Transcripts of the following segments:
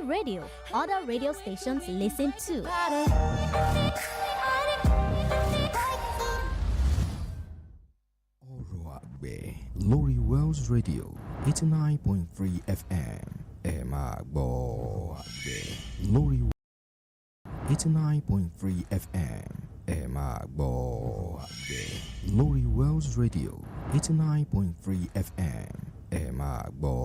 radio other radio stations listen to. ORO AGBE Lórí Wells Radio 89.3 FM ẹ máa gbọ́ àgbẹ̀ lórí 89.3 FM ẹ máa gbọ́ àgbẹ̀ lórí Wells Radio 89.3 FM ẹ máa gbọ́.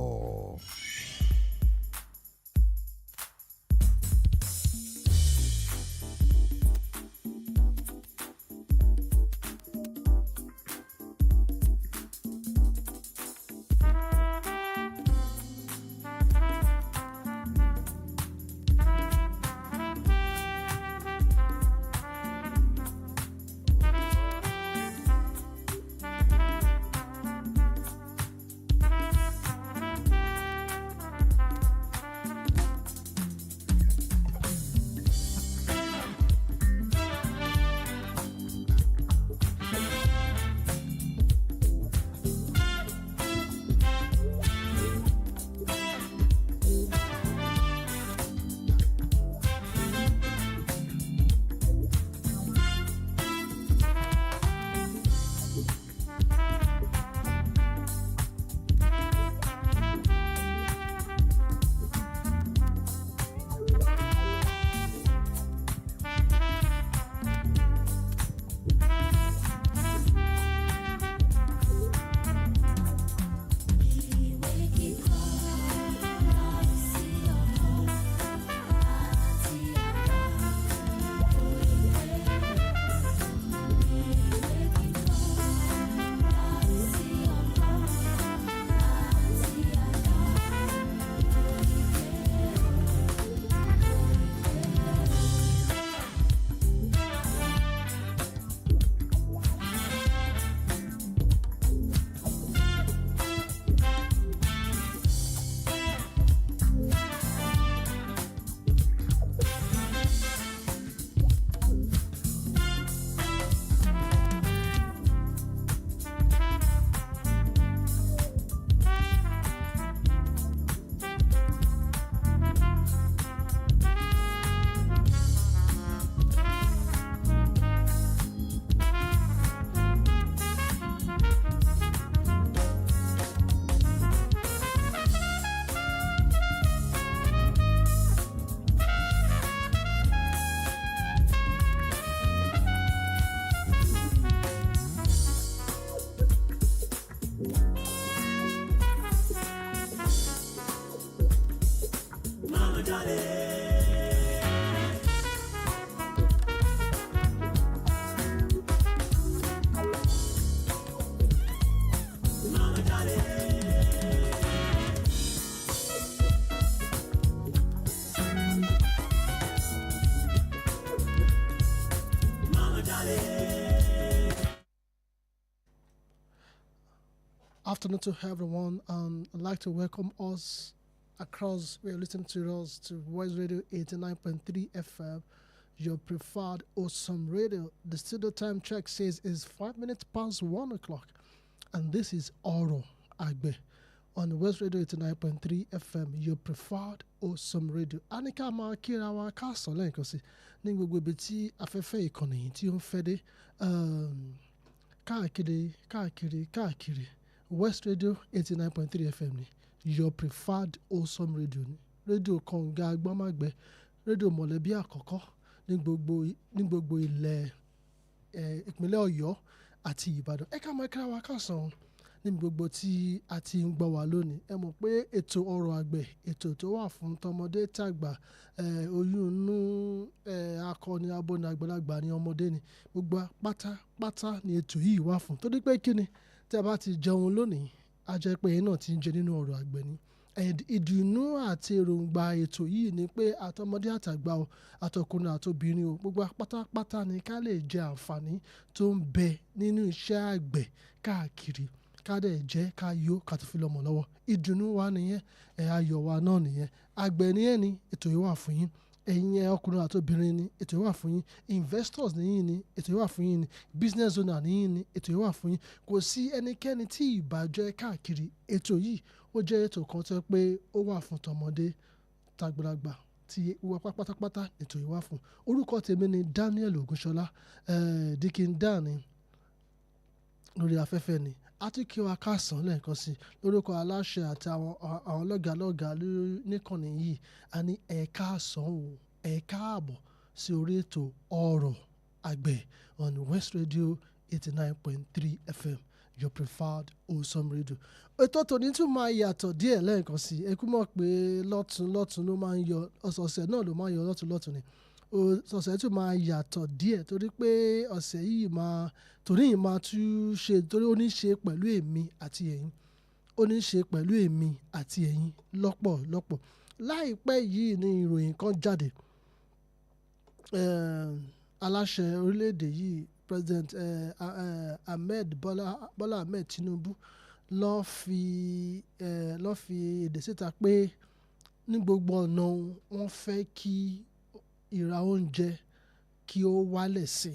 Afternoon to everyone, and I'd like to welcome us across where you listen to us to Voice Radio 89.3 FM, your preferred awesome radio. The studio time check says it's 5 minutes past 1 o'clock, and this is ORO AGBE on Voice Radio 89.3 FM, your preferred awesome radio. Anika ma kira wa kaso lẹ́ẹ̀kan sí ní gbogbo ibi tí afẹ́fẹ́ ìkànnì yìí tí ó ń fẹ́ dé káàkiri. West Radio 89.3 FM ni your preferred awesome radio ni rédíò kànga agbọ́mágbẹ́ rédíò mọ̀lẹ́bí àkọ́kọ́ ní gbogbo ilẹ̀ ìpínlẹ̀ Ọ̀yọ́ àti Ìbàdàn. Ẹ ká máa kíra wa kásán ní gbogbo tí a ti ń gbọ́ wa lónìí. Ẹ mọ̀ pé ètò ọrọ̀ àgbẹ̀ ètò tó wà fún tọmọdé tàgbà oyún inú akọni abọ́ni àgbàlagbà ní ọmọdé ni gbogbo pátápátá ni ètò yìí wà fún. Torí pé kí ni tí a bá ti jẹun lónìí a jẹ́ pé ẹ̀yin náà ti ń jẹ nínú ọrọ̀ àgbẹ̀ ni. Ìdùnnú àti èròǹgbà ètò yìí ni pé àtọmọdé àtàgbà o àtọkùnrin àtobìnrin o gbogbo pátápátá ni ká lè jẹ àǹfààní tó ń bẹ nínú iṣẹ́ àgbẹ̀ káàkiri ká dẹ̀ jẹ́ ká yó ká tó fi lọ́mọ lọ́wọ́. Ìdùnnú wa nìyẹn ayọ̀ wa náà nìyẹn. Àgbẹ̀ ni ẹni ètò yìí wà fún yín. ẹ̀yin ọkùnrin àti obìnrin ni ètò yìí wà fún yín, investors nìyí ni ètò yìí wà fún yín ni, business owner nìyí ni ètò yìí wà fún yín. Kò sí ẹnikẹ́ni tí ìbàjẹ́ káàkiri. Ètò yìí ó jẹ́ ètò kan tó jẹ́ pé ó wà fún tọmọdé tàgbàlagbà tí wọ́n pátápátá ètò yìí wá fún. Orúkọ tèmi ni Daniel Ogunsola, Dikin Dan ni lórí afẹ́fẹ́ ni. A tún kí wa káàsán lẹ́ẹ̀kan sí lórúkọ aláṣẹ àti àwọn lọ́gàlọ́gà níkànnì yìí. A ní ẹ káàsán o, ẹ káàbọ̀ sí orí ètò ọ̀rọ̀ àgbẹ̀ on West Radio 89.3 FM, your preferred wholesome radio. Ètò tòní tún máa yàtọ̀ díẹ̀ lẹ́ẹ̀kan sí. Ẹ kú mọ̀ pé lọ́tún ló máa ń yọ, ọ̀sọ̀ọ̀sẹ̀ náà ló máa ń yọ lọ́tún ni. Ọ̀sẹ̀ tún máa yàtọ̀ díẹ̀ torí pé ọ̀sẹ̀ yìí torí yìí máa tún ṣe, torí ó ní ṣe pẹ̀lú èmi àti ẹ̀yin. Ó ní ṣe pẹ̀lú èmi àti ẹ̀yin lọ́pọ̀lọpọ̀. Láìpẹ́ yìí ni ìròyìn kan jáde. Aláṣẹ orílẹ̀-èdè yìí, President Bọ́lá Ahmed Tinubu ló fi èdè síta pé ní gbogbo ọ̀nà wọ́n fẹ́ kí ìra oúnjẹ kí ó wálẹ̀ sí.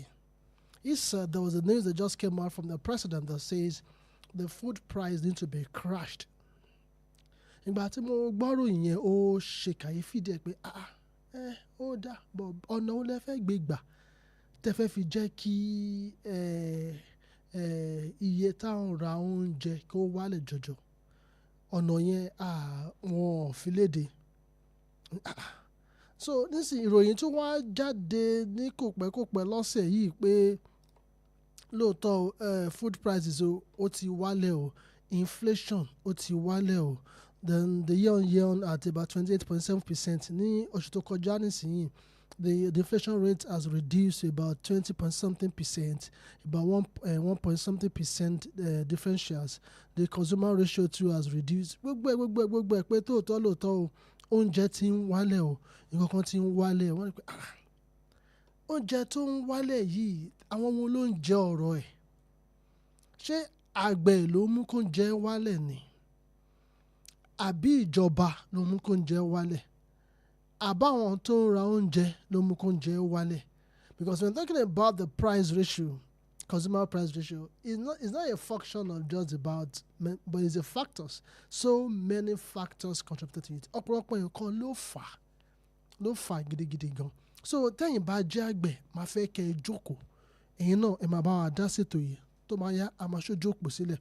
He said there was a news that just came out from the president that says the food price need to be crushed. Ìgbà tí mo gbọ́rò ìyẹn ó ṣe kàyéfì díẹ̀ pé ó dá bọ̀ ọ̀nà ó lẹ fẹ́ gbé gbà tẹ́ fẹ́ fi jẹ́ kí iye táwọn ra oúnjẹ kó wálẹ̀ jọjọ. Ọ̀nà yẹn wọn ò fi léde. So nísìnyí ìròyìn tó wá jáde ní kòpẹ́kòpẹ́ lọ́sẹ̀ yìí pé lóòótọ́ food prices ó ti wálẹ̀ o, inflation ó ti wálẹ̀ o, then the year at about 28.7% ní oṣù tó kọjá nísìnyí. The inflation rate has reduced to about 20.something%, about 1.something% differentials. The consumer ratio too has reduced. Gbogbo ẹ̀ pé lóòótọ́ o, oúnjẹ ti ń wálẹ̀ o, nǹkan kan ti ń wálẹ̀. Wọ́n ní pé oúnjẹ tó ń wálẹ̀ yìí, àwọn ọmọ ló ń jẹ ọ̀rọ̀ ẹ̀. Ṣé àgbẹ̀ ló mú kó ń jẹ wálẹ̀ ni? Àbí ìjọba ló mú kó ń jẹ wálẹ̀? Àbáwọn tó ń ra oúnjẹ ló mú kó ń jẹ wálẹ̀? Because when talking about the price ratio, consumer price ratio, it's not a function of just about, but it's a factors. So many factors contributed to it. Ọ̀pọ̀lọpọ̀ nǹkan ló fà gidigidi gan. So tẹ́yìn bá jẹ́ àgbẹ̀, máa fẹ́ kẹ́ ẹ jókòó. Ẹ̀yin náà ẹ máa bá wa dá ṣètò yìí tó máa yá, a máa ṣojú òpó sílẹ̀.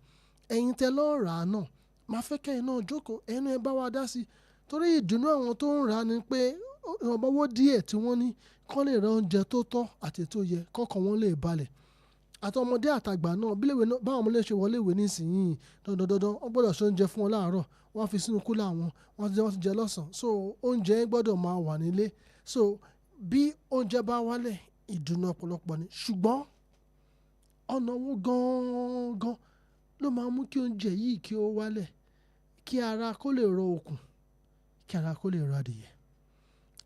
Ẹ̀yin tẹ́ lọ́ọ́ rà á náà, máa fẹ́ kẹ́ ẹ̀yin náà jókòó, ẹ̀yin náà ẹ bá wa dá sí i. Torí ìdùnnú àwọn tó ń rà á ni pé ìwọ̀nba owó díẹ̀ tí wọ́n ní kán lè ra oúnjẹ tó tọ́ àti tó yẹ, kọ́kàn wọn lè balẹ̀. Àtọmọdé àtàgbà náà báwọn ọmọ lè ṣe wọlé ìwé nísìnyí dandan wọ́n gbọ́dọ̀ ṣe oúnjẹ fún wọn láàárọ̀, wọ́n fi sínú kúlà wọn, wọ́n ti jẹ lọ́sàn-án. So oúnjẹ gbọ́dọ̀ máa wà nílé. So bí oúnjẹ bá wálẹ̀, ìdùnnú ọ̀pọ̀lọpọ̀ ni. Ṣùgbọ́n ọ̀nà wo gangan ló máa mú kí oúnjẹ yìí kí ó wálẹ̀, kí ara kó lè rọ okùn, kí ara kó lè rọ adìyẹ?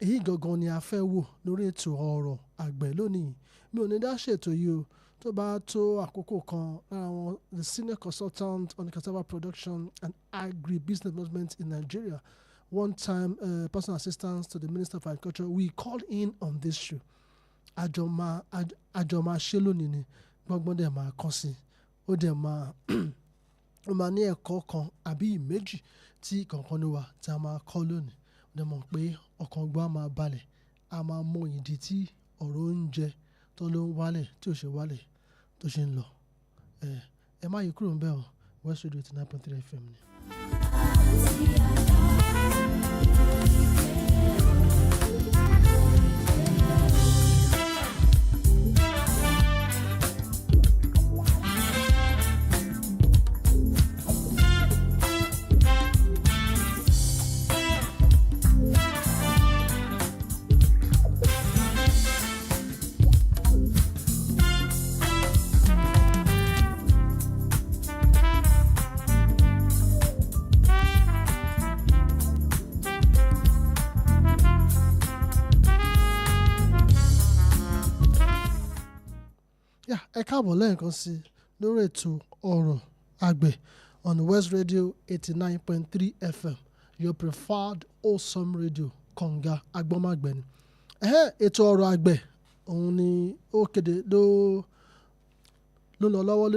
Èyí gangan ni a fẹ́ wò lórí ètò ọ̀rọ̀ àgbẹ̀ lónìí. Mi ò ní dá ṣètò yìí o. Tó bá tó àkókò kan lára wọn, the senior consultant on cassava production and agri-business development in Nigeria, one-time personal assistant to the Minister of Agriculture, we called in on this show. Àjọ máa ṣe lónìí ni, gbọ́ngbọ́n dẹ̀ máa kàn sí. Ó máa ní ẹ̀kọ́ kan àbí ìméjì tí kankan ní wa tí a máa kọ́ lónìí. Ó dẹ̀ mọ̀ pé ọkàn gbọ́ á máa balẹ̀, a máa mọ ìdí tí ọ̀rọ̀ oúnjẹ tó ló ń wálẹ̀ tí ò ṣe wálẹ̀ tó ṣe ń lọ. Ẹ má yí kúrò ńbẹ̀ o, West Radio 89.3 FM ni. Ẹ káàbọ̀ lẹ́ẹ̀kan sí lórí ètò ọ̀rọ̀ àgbẹ̀ on West Radio 89.3 FM, your preferred wholesome radio, kọ̀ǹga agbọ́mágbẹ̀ ni. Ètò ọ̀rọ̀ àgbẹ̀ òun ni ó kéde ló lọ lọ́wọ́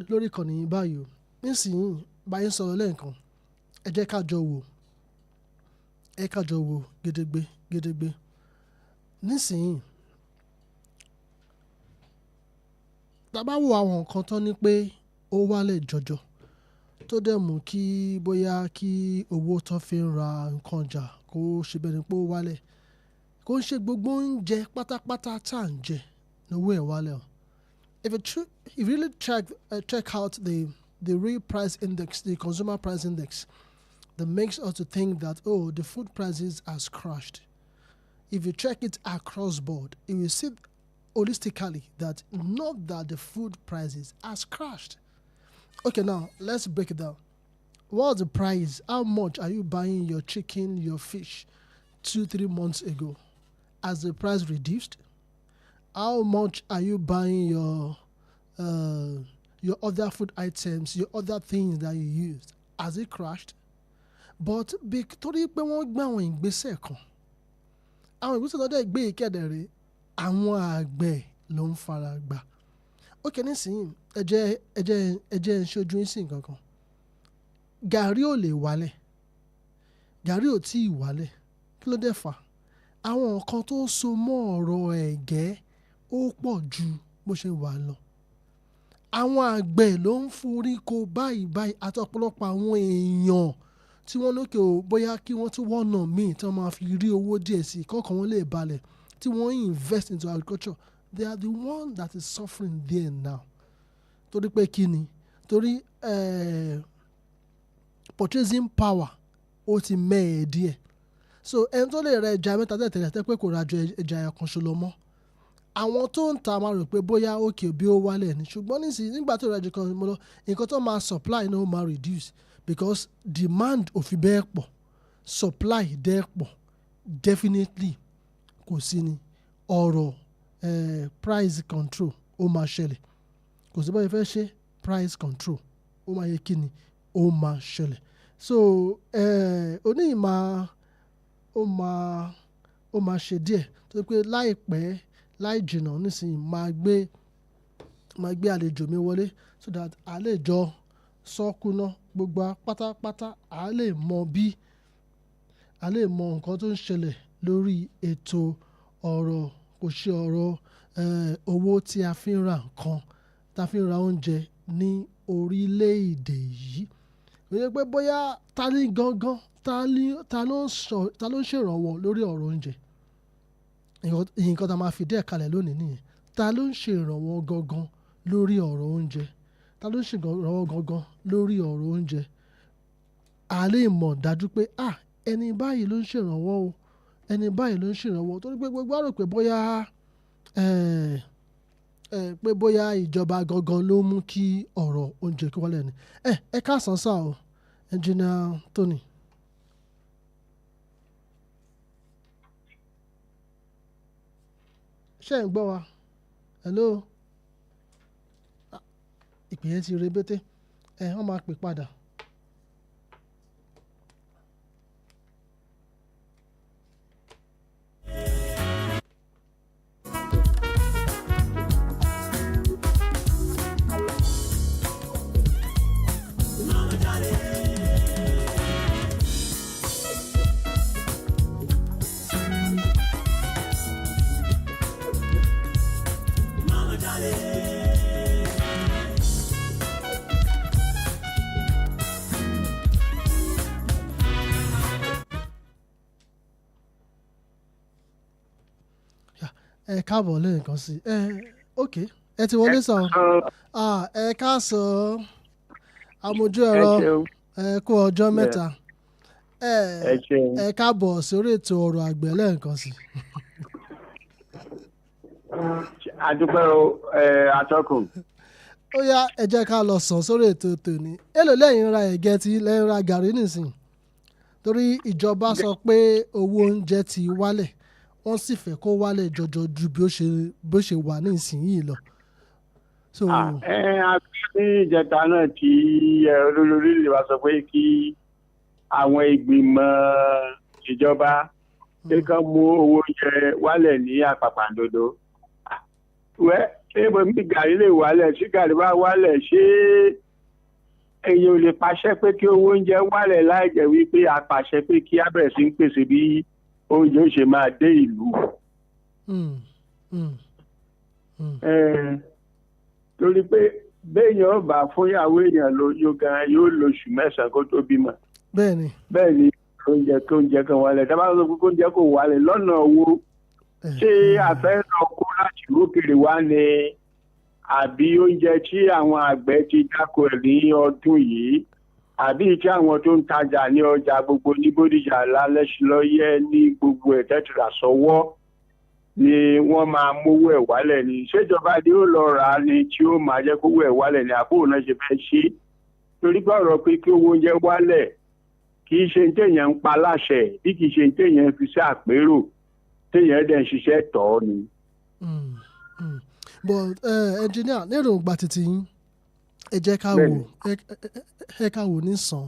lórí ìkànnì yìí báyìí o. Nísìnyí báyìí ń sọ̀rọ̀ lẹ́ẹ̀kan, ẹ jẹ́ ká jọ wò ẹ kájọ wo gédégbé nísìnyí tá bá wo àwọn nǹkan tán ní pé ó wálẹ̀ jọjọ tó dẹ̀ mú kí bóyá kí owó tán fi ń ra nǹkan ọjà kó ṣe bẹ́ẹ̀ ni pé ó wálẹ̀ kó ń ṣe gbogbo oúnjẹ pátápátá tá à ń jẹ lówó ẹ̀ wálẹ̀ o. If you really check out the real price index, the consumer price index, that makes us to think that, oh, the food prices has crashed. If you check it across board, you will see holistically that not that the food prices has crashed. Okay, now let's break it down. What's the price? How much are you buying your chicken, your fish 2-3 months ago? Has the price reduced? How much are you buying your other food items, your other things that you used? Has it crashed? But torí pé wọ́n gbé àwọn ìgbésẹ̀ kan àwọn ìgbésẹ̀ lọ́dọ̀ ìgbé ìkẹ́dẹ̀rẹ́ àwọn àgbẹ̀ ló ń fara gbà. Ókè nísìnyí ẹjẹ́ ń ṣojú sí nǹkan kan. Gàrí ò lè wálẹ̀, gàrí ò tí ì wálẹ̀, kí ló dé fà? Àwọn nǹkan tó so mọ́ ọ̀rọ̀ ẹ̀gẹ́ ó pọ̀ ju bó ṣe wà lọ. Àwọn àgbẹ̀ ló ń forí ko báyìí àti ọ̀pọ̀lọpọ̀ àwọn èèyàn tí wọ́n lókè o bóyá kí wọ́n tún wọ́nà míì tí wọ́n máa fi rí owó díẹ̀ sí kọ́kàn wọn lè balẹ̀ tí wọ́n invest into agriculture. They are the one that is suffering there now. Torí pé kí ni? Torí purchasing power ó ti mẹ́ẹ̀ díẹ̀. So ẹni tó lè ra ẹja mẹ́ta tẹ̀tẹ̀lẹ̀ tẹ́ pé kò ra ju ẹja ẹ̀kan ṣoṣo lọ mọ́. Àwọn tó ń ta máa rò pé bóyá òkè bí ó wálẹ̀ ni ṣùgbọ́n nígbà tó ra ẹja kan mọ́ lọ nǹkan tó máa supply náà ó máa reduce because demand ò fi bẹ́ẹ̀ pọ̀ supply dẹ́ pọ̀ definitely kò sí ni ọ̀rọ̀ price control ó máa ṣẹlẹ̀ kò sí báyìí fẹ́ ṣe price control ó máa yẹ kí ni ó máa ṣẹlẹ̀. So oníyìí ó máa ṣe díẹ̀ tó pé láìpẹ́ láì jìnnà nísìnyí máa gbé àlejò mi wọlé so that a lè jọ sọ́kúná gbogbo pátápátá a lè mọ nǹkan tó ń ṣẹlẹ̀ lórí ètò ọ̀rọ̀ kò ṣe ọ̀rọ̀ owó tí a fi ń ra nǹkan tá a fi ń ra oúnjẹ ní orílẹ̀-èdè yìí. Wíyẹn pé bóyá ta ló ń ṣèrànwọ́ lórí ọ̀rọ̀ oúnjẹ. Nǹkan tá a máa fi díẹ̀ kalẹ̀ lónìí nìyẹn. Ta ló ń ṣèrànwọ́ gangan lórí ọ̀rọ̀ oúnjẹ? Ta ló ń ṣèrànwọ́ gangan lórí ọ̀rọ̀ oúnjẹ? A lè mọ̀ dájú pé ẹni báyìí ló ń ṣèrànwọ́ o ẹni báyìí ló ń ṣèrànwọ́ torí pé gbogbo àrò pé bóyá ìjọba gangan ló mú kí ọ̀rọ̀ oúnjẹ kí wálẹ̀ ni. Ẹ káàsán sá o Engineer Tony. Ṣé ẹ̀ ń gbọ́ wa? Hello? Ìpè yẹn ti rebété. Wọ́n máa pè padà. Ẹ káàbọ̀ lẹ́ẹ̀kan sí ok ẹ ti wọlé sàn ẹ káàsán amójú ẹ̀rọ ẹ kú ọjọ́ mẹ́ta ẹ káàbọ̀ sórí ètò ọ̀rọ̀ àgbẹ̀ lẹ́ẹ̀kan sí. adúpẹ́ atọ́kùn. Ó yá ẹ jẹ́ ká lọ sàn sórí ètò tòní. Èló lẹ́yìn ra ẹ̀gẹ́ tí lẹ́yìn ra gàrí nìsín torí ìjọba sọ pé owó oúnjẹ ti wálẹ̀ wọ́n sì fẹ́ kó wálẹ̀ jọjọ ju bó ṣe wà ní ìsinyìí lọ. ní ìjẹta náà tí olórí lè wá sọ pé kí àwọn ìgbìmọ̀ ìjọba pé kán mú owó oúnjẹ wálẹ̀ ní àpàpàǹdodo. Ṣé ibo mi gàrí lè wálẹ̀? Ṣé gàrí bá wálẹ̀ ṣé èyí ò lè pàṣẹ pé kí owó oúnjẹ wálẹ̀ láì jẹ́ wípé a pàṣẹ pé kí á bẹ̀rẹ̀ sí ń pèsè bí oúnjẹ ó ṣe máa dé ìlú. Torí pé béèyàn bá fúnyàwó èèyàn lóyún gan yóò lóṣù mẹ́sàn-án kó tó bímọ. bẹ́ẹ̀ni oúnjẹ kan wálẹ̀ tá a bá sọ pé oúnjẹ kò wálẹ̀ lọ́nà owó ṣé a fẹ́ lọ kó láti lókèrè wá ní àbí oúnjẹ tí àwọn àgbẹ̀ ti dáko ẹ̀ ní ọdún yìí àbí tí àwọn tó ń tajà ní ọjà gbogbo ní Bódìjà lálẹ́sílọ́yẹ́ ní gbogbo ẹ̀ tẹ́tìrà sọ́wọ́ ni wọ́n máa mówó ẹ̀ wálẹ̀ ni ṣèjọba ni ó lọ rà á ni tí ó máa jẹ́ kówó ẹ̀ wálẹ̀ ni àbúrò náà ṣe fẹ́ ṣe torí pé ọ̀rọ̀ pé kí owó oúnjẹ wálẹ̀ kì í ṣe téèyàn ń pa láṣẹ bí kì í ṣe téèyàn fi sí àpérò téèyàn dẹ̀ ń ṣiṣẹ́ tọ̀ ọ́ ni. But engineer lérò gba títí yín ẹ jẹ́ ká wò nísàn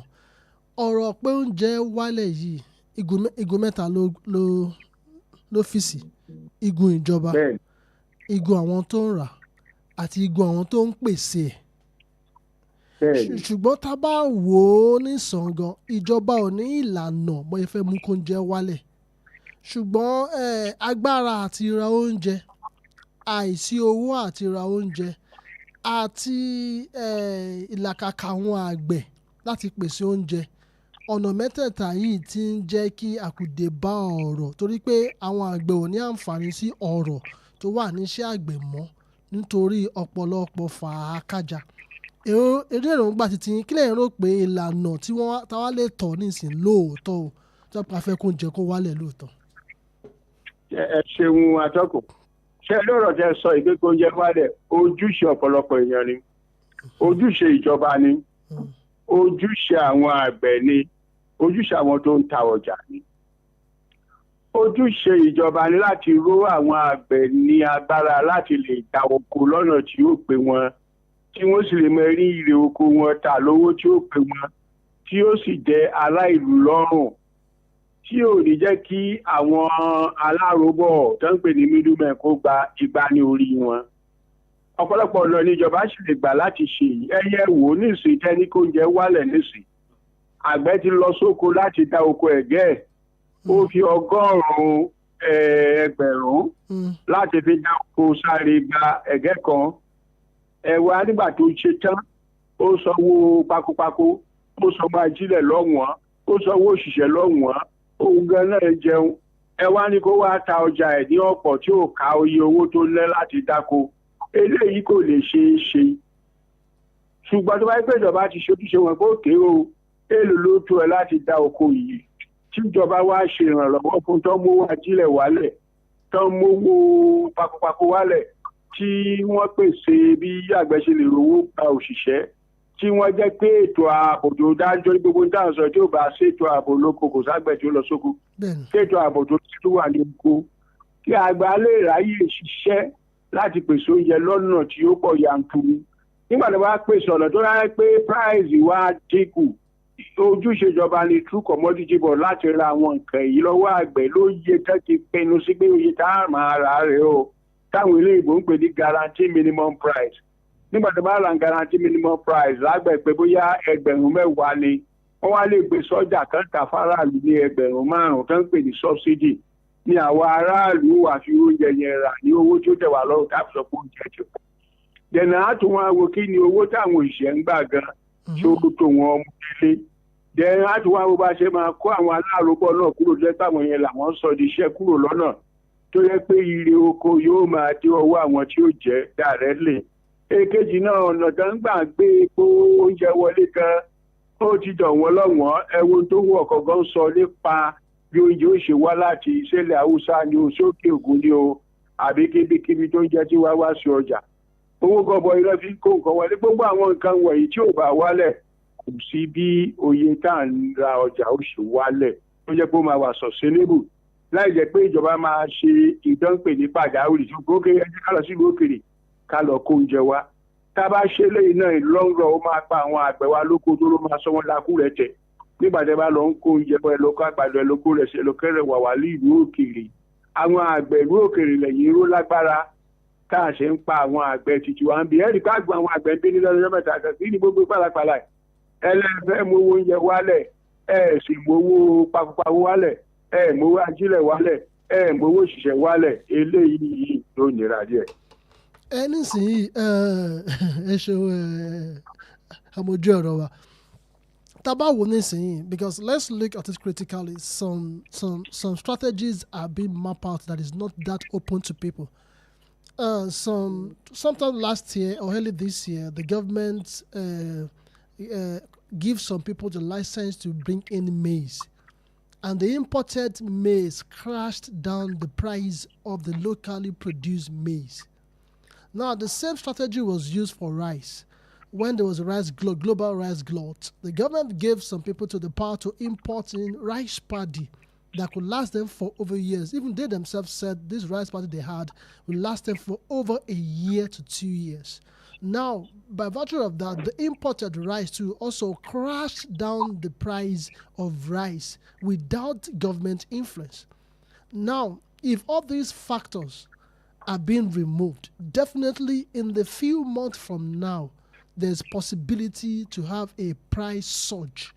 ọ̀rọ̀ pé oúnjẹ wálẹ̀ yìí igun mẹ́ta ló fìsì igun ìjọba igun àwọn tó ń rà àti igun àwọn tó ń pèsè ẹ̀ ṣùgbọ́n tá a bá wò ó nísàn gan ìjọba ò ní ìlànà bóyá fẹ́ mú kó oúnjẹ wálẹ̀ ṣùgbọ́n agbára àti ra oúnjẹ àìsí owó àti ra oúnjẹ àti ìlàkàkà àwọn àgbẹ̀ láti pèsè oúnjẹ ọ̀nà mẹ́tẹ̀ẹ̀ta yìí ti ń jẹ́ kí àkùdé bá ọ̀rọ̀ torí pé àwọn àgbẹ̀ ò ní àǹfààní sí ọ̀rọ̀ tó wà níṣẹ́ àgbẹ̀ mọ́ nítorí ọ̀pọ̀lọpọ̀ fàákàjà eré èròǹgbà títí kílẹ̀ rò pé ìlànà tí wọ́n táwa lè tọ̀ nísìn lóòótọ́ o tó bá fẹ́ kó oúnjẹ kó wálẹ̀ lóòótọ́. ẹ ṣeun atọ́kùn ṣé lọ́rọ̀ tẹ́ sọ ìgbé kó oúnjẹ wálẹ̀ ojúṣe ọ̀pọ̀lọpọ̀ èèyàn ni ojúṣe ìjọba ni ojúṣe àwọn àgbẹ̀ ni ojúṣe àwọn tó ń ta ọjà ni ojúṣe ìjọba ni láti ró àwọn àgbẹ̀ ní agbára láti lè ta oko lọ́nà tí ó pé wọn tí wọ́n sì lè mọ rí ire oko wọn tà lówó tí ó pé wọn tí ó sì jẹ́ aláìlú lọ́rùn tí ò ní jẹ́ kí àwọn aláròbọ̀ tó ń pè ní middlemen kó gba ìgbà ní orí wọn. ọ̀pọ̀lọpọ̀ ọ̀nà níjọba sì lè gbà láti ṣe ẹyẹ wò nísìn tẹ́ni kó jẹ́ wálẹ̀ nísìn àgbẹ̀ ti lọ sóko láti dá oko ẹ̀gẹ́ ẹ̀ ó fi 100,000 ẹgbẹ̀rún láti fi dá oko sáré gba ẹ̀gẹ́ kan ẹ̀wà nígbà tó ṣe tán ó sanwó pakopako ó sanwó ajílẹ̀ lọ́wọ́n ó sanwó òṣìṣẹ́ lọ́wọ́n òun gan náà jẹun ẹ wá ní kó wá ta ọjà ẹ̀ ní ọ̀pọ̀ tí ò ká iye owó tó lẹ́ láti dáko eléyìí kò lè ṣeé ṣe ṣùgbọ́n tó bá yẹ pé ìjọba ti ṣojúṣe wọn kó ké o èlò ló tó ẹ láti dá oko yìí tí ìjọba wá ṣe ìrànlọ́wọ́ fún tó mówó ajílẹ̀ wálẹ̀ tó mówó pakopako wálẹ̀ tí wọ́n pèsè bí àgbẹ̀ ṣe lè rówó gba òṣìṣẹ́ tí wọ́n jẹ́ pé ètò ààbò tó dájọ́ ní gbogbo dáhùn sọ tí ó bá ṣètò ààbò lóko kò ságbẹ̀ tí ó lọ sóko ṣètò ààbò tó wà ní oko kí àgbà lè ráyè ṣiṣẹ́ láti pèsè oúnjẹ lọ́nà tí ó pọ̀ yanturu nígbà tó bá pèsè ọ̀nà tó ráyè pé price wá dínkù ojúṣe ìjọba ní true commodity board láti ra àwọn nǹkan èyí lọ́wọ́ àgbẹ̀ ló yẹ ká ti pinnu sí pé oye tá a máa rà rẹ̀ o táwọn ilé ìbò ń pè ní guarantee minimum price nígbà tó bá ra guarantee minimum price lágbẹ̀ pé bóyá 10,000 ni wọ́n wá lè gbé sọ́jà kan tà fáráàlú ní 5,000 tó ń pè ní subsidy ní àwọn aráàlú wà fi oúnjẹ yẹn rà ní owó tí ó tẹ̀ wá lọ́wọ́ táàbù sọ pé oúnjẹ ti pọ̀ dẹ̀nà á tún wọn wo kí ni owó táwọn òṣìṣẹ́ ń gbà gan tí ó tó wọn mú délé dẹ̀nà á tún wọn wo bá ṣe máa kó àwọn aláròbọ̀ náà kúrò lẹ́pẹ́ àwọn yẹn làwọn sọ di iṣẹ́ kúrò lọ́nà tó yẹ pé ire oko yóò máa dé ọwọ́ àwọn tí ó jẹ́ dàrẹ́lẹ̀ èkejì náà ọ̀nà tó ń gbà gbé epo oúnjẹ wọlé gan ó ti dọ̀ wọ́n lọ́wọ́n ẹ̀wọ̀n tó wọ̀ kọ̀ọ̀kan sọ nípa bí oúnjẹ ó ṣe wá láti ìṣẹ̀lẹ̀ haúsá ni o sókè ògùn ni o àbí kébíkébí tó ń jẹ́ tí wá wá sí ọjà owó gọbọ iná fi kó nǹkan wọlé gbogbo àwọn nǹkan wọ̀nyí tí ò bá wálẹ̀ kò sí bí oye tá à ń ra ọjà ó ṣe wálẹ̀ ó jẹ́ pé ó máa wà sustainable láì jẹ́ pé ìjọba máa ṣe ìdánpè ní pàjáwìrì tó gbókè ẹjẹ́ ká lọ sí ìlú òkèrè ká lọ kó oúnjẹ wá tá a bá ṣe léyìn náà ìlọ́ngbọ̀n ó máa pa àwọn àgbẹ̀ wa lóko tó ló máa sọ wọn lakú rẹ̀ tẹ̀ nígbà tí a bá lọ ń kó oúnjẹ bọ́ ẹ lóko àgbàdo ẹ lóko rẹ̀ ṣe lókèrè wà wá ní ìlú òkèrè àwọn àgbẹ̀ ìlú òkèrè lẹ́yìn irú lágbára tá a ṣe ń pa àwọn àgbẹ̀ títí wa ń bí ẹ̀rí ká gbọ́ àwọn àgbẹ̀ ń bí ní lọ́dún mẹ́ta kan sí ní gbogbo pàlàpàlà ẹlẹ́fẹ́ mowó oúnjẹ wálẹ̀ sì mowó pakopako wálẹ̀ mowó ajílẹ̀ wálẹ̀ mowó òṣìṣẹ́ wálẹ̀ eléyìí ló nira díẹ̀. nísìnyí ẹ ṣeun àmójú ọ̀rọ̀ wa tabawo nísìnyí, because let's look at it critically. Some strategies are being mapped out that is not that open to people. Sometime last year or early this year, the government gives some people the license to bring in maize, and the imported maize crashed down the price of the locally produced maize. Now, the same strategy was used for rice. When there was a global rice glut, the government gave some people to the power to import in rice paddy that could last them for over years. Even they themselves said this rice paddy they had will last them for over a year to 2 years. Now, by virtue of that, the imported rice too also crashed down the price of rice without government influence. Now, if all these factors are being removed, definitely in the few months from now, there's possibility to have a price surge,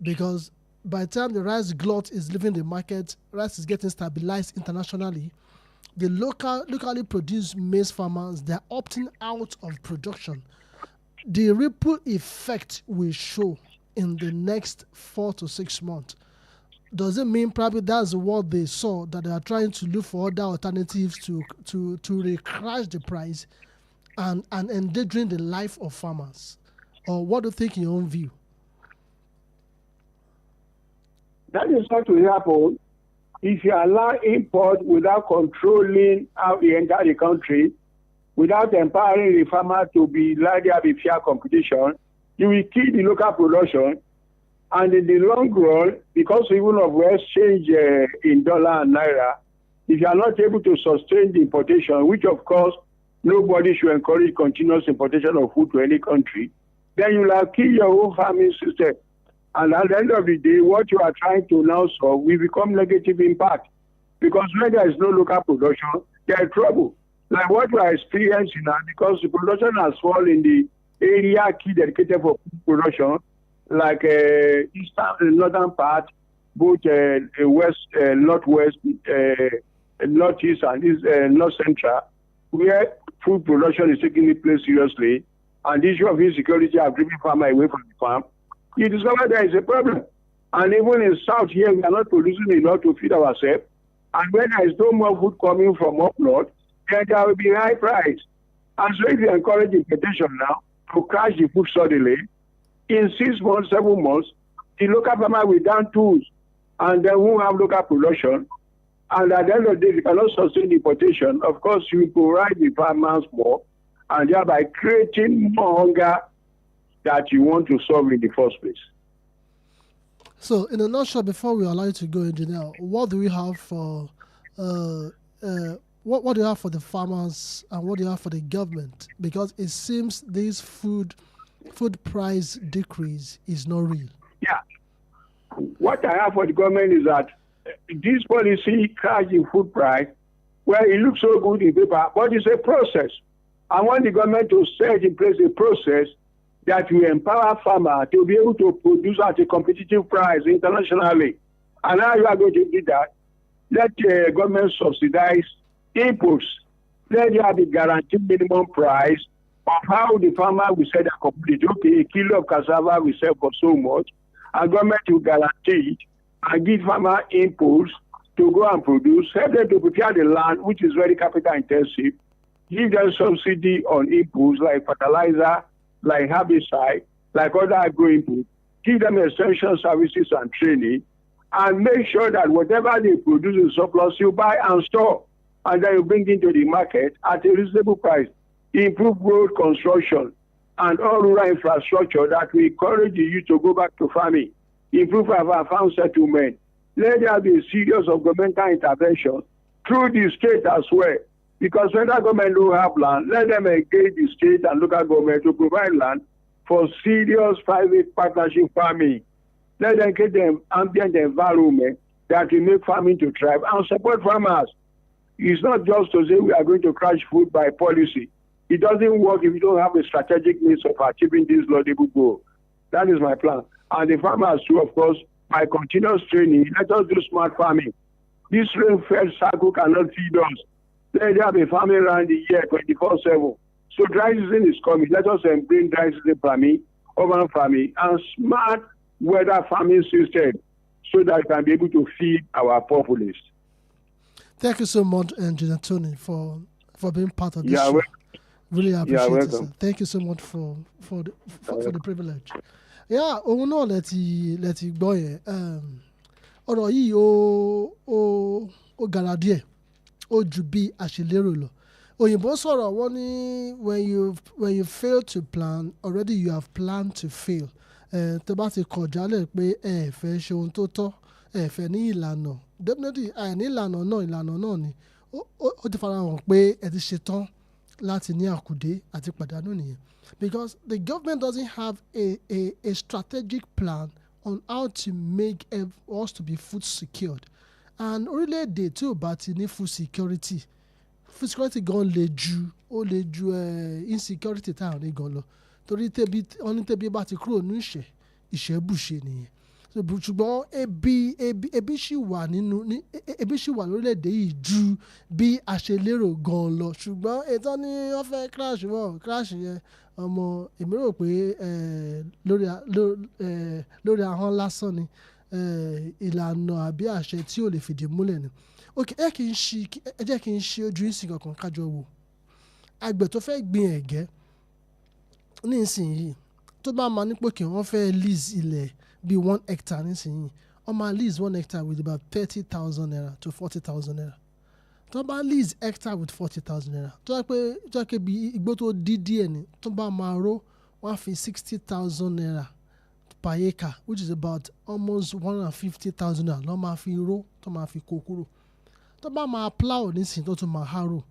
because by the time the rice glut is leaving the market, rice is getting stabilized internationally. The locally produced maize farmers, they're opting out of production. The ripple effect will show in the next 4 to 6 months. Does it mean probably that's what they saw, that they are trying to look for other alternatives to recrash the price and endangering the life of farmers? Or what do you think in your own view? That is not to happen if you allow import without controlling how they enter the country, without empowering the farmer to be like there be fair competition. You will kill the local production, and in the long run, because even of exchange in dollar and naira, if you are not able to sustain the importation, which of course nobody should encourage continuous importation of food to any country, then you will kill your own farming system. And at the end of the day, what you are trying to now solve will become negative impact. Because when there is no local production, there is trouble. Like what we are experiencing now, because the production has fallen in the area key dedicated for food production, like eastern, northern part, both west, northwest, northeast, and north central, where food production is taking place seriously, and the issue of insecurity have driven farmers away from the farm. You discover there is a problem. And even in south here, we are not producing enough to feed ourselves. And when there is no more food coming from up north, then there will be high price. And so if you encourage importation now to crash the food suddenly, in 6 months, 7 months, the local farmer will down tools, and then won't have local production. And at the end of the day, if you cannot sustain the importation, of course, you provide the farmers more, and thereby creating more hunger that you want to solve in the first place. So, in a nutshell, before we allow you to go, Engineer, what do we have for what do you have for the farmers and what do you have for the government? Because it seems this food price decrease is not real. Yeah. What I have for the government is that this policy crashing food price, well, it looks so good in paper, but it's a process. I want the government to set in place a process that will empower farmers to be able to produce at a competitive price internationally. And how you are going to do that? Let the government subsidize inputs. Let there be guaranteed minimum price of how the farmer will sell their commodity. Okay, a kilo of cassava will sell for so much, and government will guarantee it and give farmer inputs to go and produce, help them to prepare the land, which is very capital intensive, give them subsidy on inputs like fertilizer, like herbicide, like other agro inputs, give them extension services and training, and make sure that whatever they produce in surplus, you buy and store, and then you bring into the market at a reasonable price. Improve road construction and all rural infrastructure that will encourage you to go back to farming. Improve our farm settlement. Let there be a series of governmental intervention through the state as well. Because when the government don't have land, let them engage the state and local government to provide land for serious private partnership farming. Let them get the ambient environment that will make farming to thrive and support farmers. It's not just to say we are going to crash food by policy. It doesn't work if you don't have a strategic means of achieving this laudable goal. That is my plan. And the farmers too, of course, by continuous training, let us do smart farming. This rain-fed cycle cannot feed us. Let there be farming around the year 24/7. So dry season is coming. Let us embrace dry season farming, urban farming, and smart weather farming system so that we can be able to feed our populace. Thank you so much, Engineer Tony, for being part of this show. Welcome. Really appreciate it, sir. Welcome. Thank you so much for the privilege. Yeah, òun náà lẹ ti gbọ́ yẹn. Ọ̀rọ̀ yìí ó gara díẹ̀, ó ju bí a ṣe lérò lọ. Òyìnbó sọ̀rọ̀ wọ́n ní when you fail to plan, already you have planned to fail. Tó bá ti kọ̀ jálẹ̀ pé ẹ fẹ́ ṣe ohun tó tọ́, ẹ fẹ́ ní ìlànà. Definitely àìní ìlànà náà ni ó ti fara hàn pé ẹ ti ṣetán láti ní àkùdé àti pàdánù nìyẹn. Because the government doesn't have a strategic plan on how to make us to be food secured. And orílẹ̀-èdè tí ò bá ti ní food security gan le ju insecurity tá à ń rí gan lọ. Torí tẹ́bí bá ti kúrò ní ìṣẹ́bùṣe nìyẹn. Ṣùgbọ́n ebi ṣì wà lórílẹ̀‐èdè yìí ju bí a ṣe lérò gan lọ. Ṣùgbọ́n ètò ni wọ́n fẹ́ crash yẹn ọmọ èmi rò pé lórí ahọ́n lásán ni ìlànà àbí àṣẹ tí ò lè fìdí múlẹ̀ ni. Ok, ẹ jẹ́ kí n ṣe ojú ìsìn kankan kájọ wò. Àgbẹ̀ tó fẹ́ gbin ẹ̀gẹ́ ní ìsinyìí tó bá máa ní pé kí wọ́n fẹ́ lease ilẹ̀ bí 1 hectare nísìnyí, wọ́n máa lease 1 hectare with about 30,000 naira to 40,000 naira. Tó bá lease hectare with 40,000 naira, tó jẹ́ pé bí igbó tó dí díẹ̀ ni, tó bá máa ró, wọ́n á fi 60,000 naira per acre, which is about almost 150,000 naira lọ́ máa fi ró, tó máa fi kó kúrò. Tó bá máa plow nísìnyí tó tún máa harrow,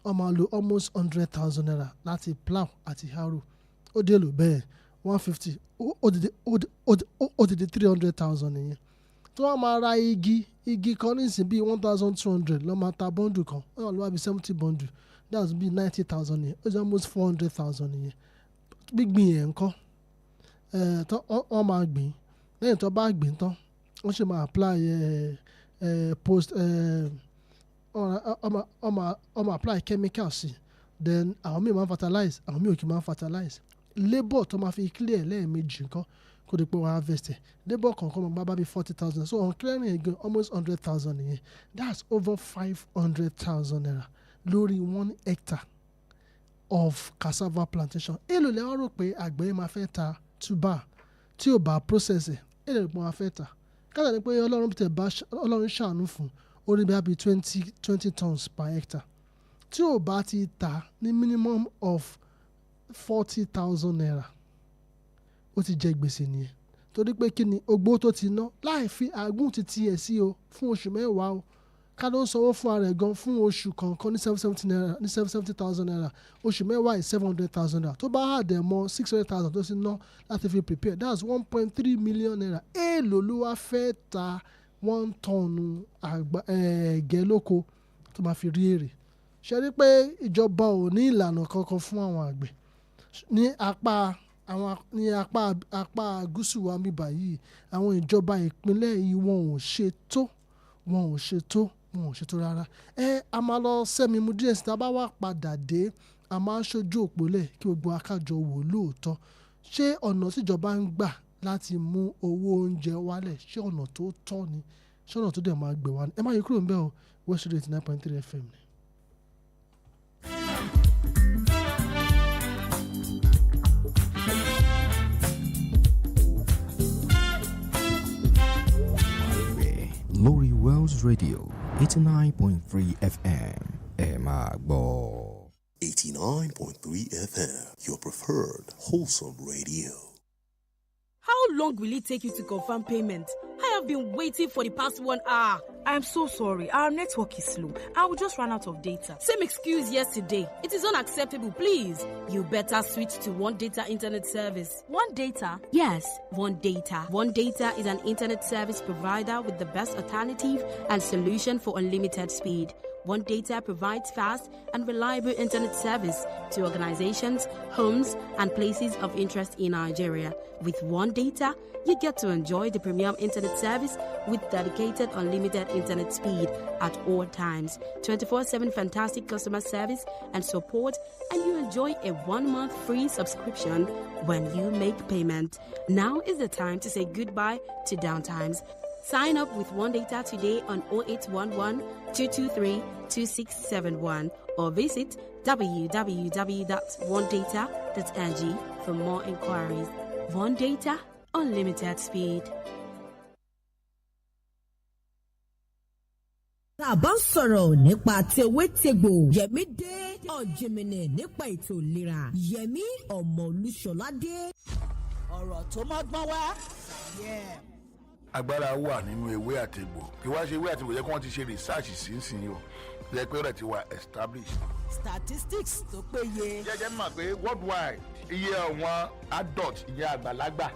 wọ́n máa lo almost 100,000 naira láti plow àti harrow. Ó dé lò bẹ́ẹ̀ 150 ó ti di 300,000 nìyẹn. Tí wọ́n máa ra igi kan nísìnyí bíi 1,200 lọ́ máa ta bọ́ndù kan, wọ́n lọ́ wá bí 70 bọ́ndù, that's bíi 90,000 nìyẹn, ó jẹ́ almost 400,000 nìyẹn. Gbígbìn yẹn ńkọ́ wọ́n máa gbìn, lẹ́yìn tó bá gbìn tán wọ́n ṣe máa apply post ọmọ apply chemical sí, then àwọn míì máa fertilize, àwọn míì ò kì í máa fertilize. Labour tó máa fi clear lẹ́ẹ̀mejì nǹkan kó di pé wọ́n harvest ẹ̀. Labour kankan máa bá bí 40,000, so on clearing again almost 100,000 nìyẹn. That's over 500,000 naira lórí 1 hectare of cassava plantation. Èló lẹ wá rò pé àgbẹ̀ máa fẹ́ ta tuber tí ò bá process ẹ̀, èló lẹ máa fẹ́ ta. Kájà ni pé Ọlọ́run ṣàánú fún orí bí 20 tons per hectare. Tí ò bá ti ta ní minimum of 40,000 naira, ó ti jẹ gbèsè nìyẹn. Torí pé kí ni ogbó tó ti ná láì fi àgùn ti tiẹ̀ sí o fún oṣù mẹ́wàá o. Ká ló ń sanwó fún ara ẹ̀ gan fún oṣù kọ̀ọ̀kan ní 770,000 naira, oṣù mẹ́wàá is 700,000 naira. Tó bá àdẹ̀ mọ́ 600,000 tó sì ná láti fi prepare, that's 1.3 million naira. Èèlò ló wá fẹ́ ta 1 ton ẹ̀gẹ́ lóko tó máa fi rí èrè. Ṣe rí pé ìjọba ò ní ìlànà kankan fún àwọn àgbẹ̀ ní apá gúúsù wa mi báyìí. Àwọn ìjọba ìpínlẹ̀ yìí wọn ò ṣètò rárá. A máa lọ sẹ́mi mu díẹ̀ sí ta bá wà padà dé, a máa ṣojú òpólẹ̀ kí gbogbo akájọ wò lóòótọ́. Ṣé ọ̀nà tíjọba ń gbà láti mú owó oúnjẹ wálẹ̀, ṣé ọ̀nà tó tọ́ ni, ṣé ọ̀nà tó dẹ̀ máa gbé wa ni? Ẹ má yí kúrò ń bẹ̀ o, West Radio 89.3 FM ni. Lórí Wells Radio 89.3 FM ẹ máa gbọ́. 89.3 FM, your preferred wholesome radio. How long will it take you to confirm payment? I have been waiting for the past 1 hour. I'm so sorry. Our network is slow. I will just run out of data. Same excuse yesterday. It is unacceptable, please. You better switch to One Data Internet Service. One Data? Yes, One Data. One Data is an internet service provider with the best alternative and solution for unlimited speed. One Data provides fast and reliable internet service to organizations, homes, and places of interest in Nigeria. With One Data, you get to enjoy the premium internet service with dedicated unlimited internet speed at all times, 24/7 fantastic customer service and support, and you enjoy a 1-month free subscription when you make payment. Now is the time to say goodbye to downtimes. Sign up with One Data today on 0811 223 2671 or visit www.onedata.ng for more inquiries. One Data, unlimited speed. tá a bá ń sọ̀rọ̀ nípa tewétegbò Yẹmí dé ọ̀jìnmìnì nípa ètò ìlera Yẹmí ọmọ Olúṣọládé. ọ̀rọ̀ tó mọ́gbọ́n wá. agbára wà nínú ewé àtegbò kí wá ṣe ewé àtegbò yẹ kí wọ́n ti ṣe research sínsìn o yẹ pé ó rẹ̀ ti wà established. statistics tó péye. jẹ́jẹ́ mọ̀ pé worldwide iye àwọn adult ìyẹn àgbàlagbà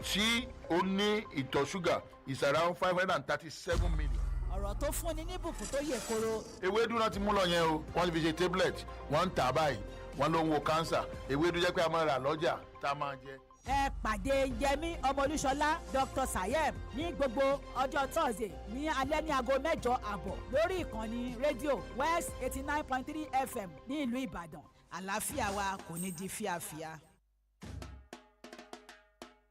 tí ó ní ìtọ̀ ṣúgà is around 537 million. ọ̀rọ̀ tó fúnni ní bùkún tó yẹ kóró. ewédú náà ti mú lọ yẹn o wọ́n ti fi ṣe tablet wọ́n ń tà báyìí wọ́n ló ń wo cancer ewédú jẹ́ pé a máa rà lọ́jà tá a máa jẹ. ẹ pàdé Yẹmí ọmọ Olúṣọlá Dr. Sayem ní gbogbo ọjọ́ Thursday ní alẹ́ ní aago 8:30 lórí ìkànnì rédíò West 89.3 FM ní ìlú Ìbàdàn. àlàáfíà wa kò ní di fíafíà.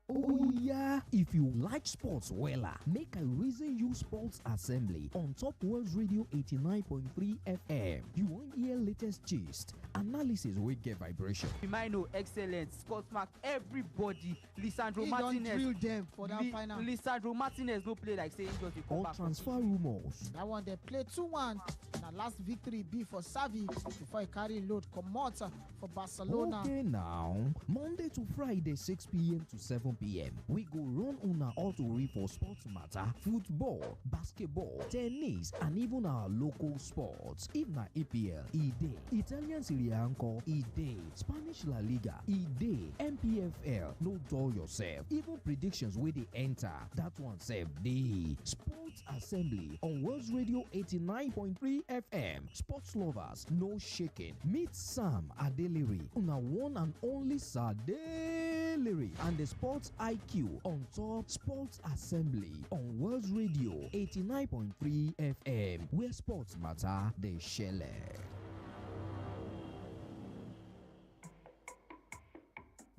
Oh yeah, if you like sports wella, make I reason you sports assembly on Top World Radio 89.3 FM. You won't hear latest gist, analysis will get vibration. Firmino excellent, Scott Mark, everybody. Lisandro Martinez. Don't drill them for that final. Lisandro Martinez no play like saying just come All back. transfer rumors. That one they play 2-1. Na last victory be for Xavi before he carry load comot for Barcelona. Okay now, Monday to Friday 6 p.m. to 7 p.m. We go run una auto for sports matter, football, basketball, tennis, and even our local sports. If na EPL, E-Day, Italian Serie A, E-Day, Spanish La Liga, E-Day, MPFL, no dull yourself. Even predictions where they enter, that one save day. Sports Assembly on World Radio 89.3 FM. Sports lovers, no shaking. Meet Sam Adeliri, una one and only Sadeliri, and the Sports IQ on top Sports Assembly on World Radio 89.3 FM, where sports matter, they share.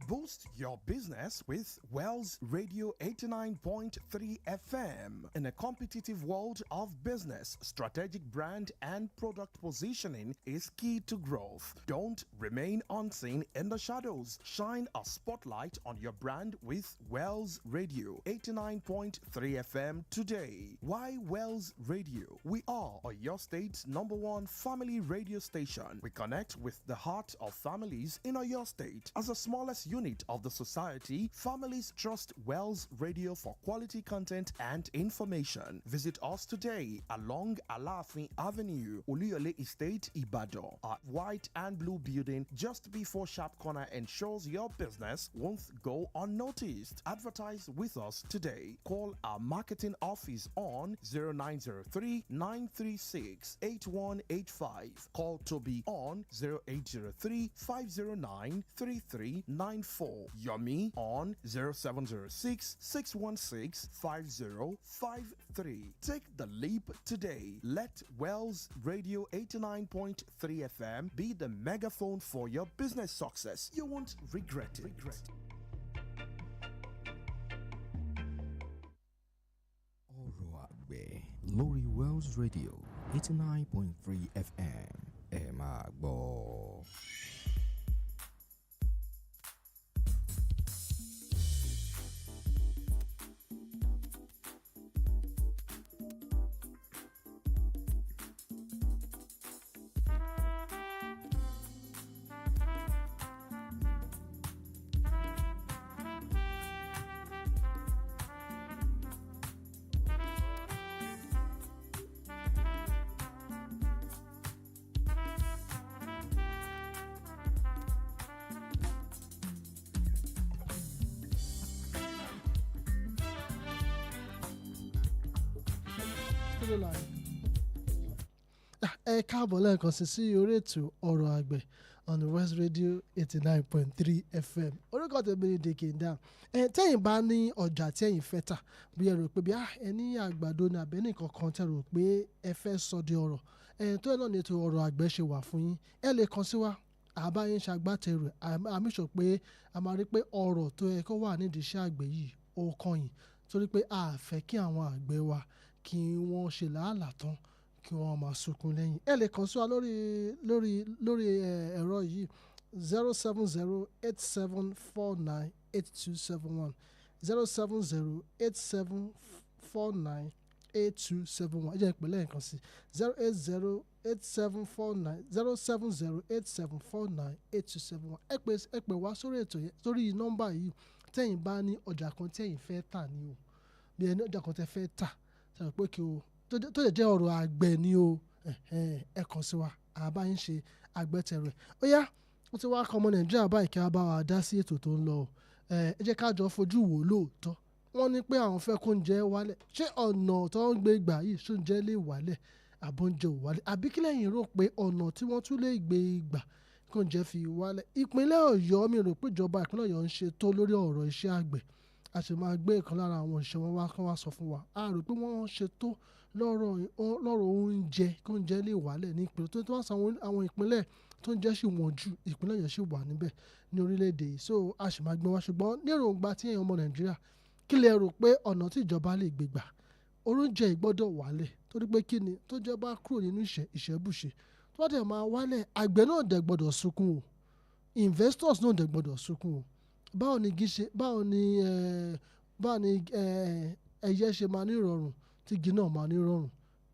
Boost your business with Wells Radio 89.3 FM. In a competitive world of business, strategic brand and product positioning is key to growth. Don't remain unseen in the shadows. Shine a spotlight on your brand with Wells Radio 89.3 FM today. Why Wells Radio? We are your state's #1 family radio station. We connect with the heart of families in your state. As the smallest unit of the society, families trust Wells Radio for quality content and information. Visit us today along Alafin Avenue, Oluyole Estate, Ibadan. Our white and blue building just before Sharp Corner ensures your business won't go unnoticed. Advertise with us today. Call our marketing office on 0903 936 8185. Call Toby on 0803 509 3394. Yomi on 0706 616 5053. Take the leap today. Let Wells Radio 89.3 FM be the megaphone for your business success. You won't regret it. ORO AGBE, Lori Wells Radio 89.3 FM. Emagbo. ẹ káàbọ̀ lẹ́ẹ̀kan sí orí ètò ọ̀rọ̀ àgbẹ̀ on the West Radio 89.3 FM orúkọ tèmi ni Dèkìndà. Tẹ́yìn bá ní ọjà tí ẹ̀yin fẹ́ tà bí ẹ rò pé bí ẹ ní àgbàdo ní abẹ́ nìkan kan tẹ́ rò pé ẹ fẹ́ sọ di ọ̀rọ̀ tó ẹ̀ náà ní ètò ọ̀rọ̀ àgbẹ̀ ṣe wà fún yín ẹ lè kàn sí wa àbá yín ṣàgbátẹrù àmì sọ pé a máa rí pé ọ̀rọ̀ tó yẹ kó wà nídìí iṣẹ́ àgbẹ̀ yìí ó kàn yín torí pé a fẹ́ kí àwọn àgbẹ̀ wa kí wọ́n ṣe làálàá tán kí wọ́n máa sunkún lẹ́yìn. ẹ lè kàn sí wa lórí ẹ̀rọ yìí 07087498271 07087498271 ẹ jẹ́ ìpínlẹ̀ nǹkan sí 08087498271 ẹ pè wá sórí ètò yẹn sórí nọ́mbà yìí tẹ́yìn bá ní ọjà kan tẹ́yìn fẹ́ tà ní o bí ẹni ọjà kan tẹ́ fẹ́ tà sọ pé kí o tó lè jẹ́ ọ̀rọ̀ àgbẹ̀ ni o ẹ kàn sí wa àbá yín ṣe agbẹ́tẹ̀rẹ̀ ó yá ó ti wá kọ́ ọmọ Nàìjíríà báyìí kí a bá wa dá sí ètò tó ń lọ ẹ jẹ́ ká jọ fojú wò lóòótọ́ wọ́n ní pé àwọn fẹ́ kó ń jẹ́ wálẹ̀ ṣé ọ̀nà tó ń gbé gbà yìí ṣó ń jẹ́ lè wálẹ̀ àbóúnjẹ ò wálẹ̀ àbí kí lẹ́yìn rò pé ọ̀nà tí wọ́n tún lè gbé gbà kó ń jẹ́ fi wálẹ̀. Ìpínlẹ̀ Ọ̀yọ́ mi rò pé ìjọba ìpínlẹ̀ Ọ̀yọ́ ń ṣe tó lórí ọ̀rọ̀ iṣẹ́ àgbẹ̀ a sì máa gbé ìkan lára àwọn òṣìṣẹ́ wọn wá kán wá sọ fún wa a rò pé wọ́n ṣe tó lọ́rọ̀ oúnjẹ kó ń jẹ́ lè wálẹ̀ ní ìpínlẹ̀ tó wá sọ àwọn ìpínlẹ̀ tó ń jẹ́ sì wọ̀n ju ìpínlẹ̀ Ọ̀yọ́ sì wà níbẹ̀ ní orílẹ̀-èdè yìí so a sì máa gbé wá ṣùgbọ́n ní èròǹgbà tí èèyàn ọmọ Nàìjíríà kí lẹ rò pé ọ̀nà tí ìjọba lè gbé gbà oúnjẹ ìgbọ́dọ̀ wálẹ̀ torí pé kí ni tó jẹ́ bá kúrò nínú ìṣẹ́bùṣe tó bá dẹ̀ máa wálẹ̀ àgbẹ̀ náà dẹ̀ gbọ́dọ̀ sunkún o investors náà dẹ̀ gbọ́dọ̀ sunkún o báwo ni ẹyẹ ṣe máa ní ìrọ̀rùn tí igi náà máa ní ìrọ̀rùn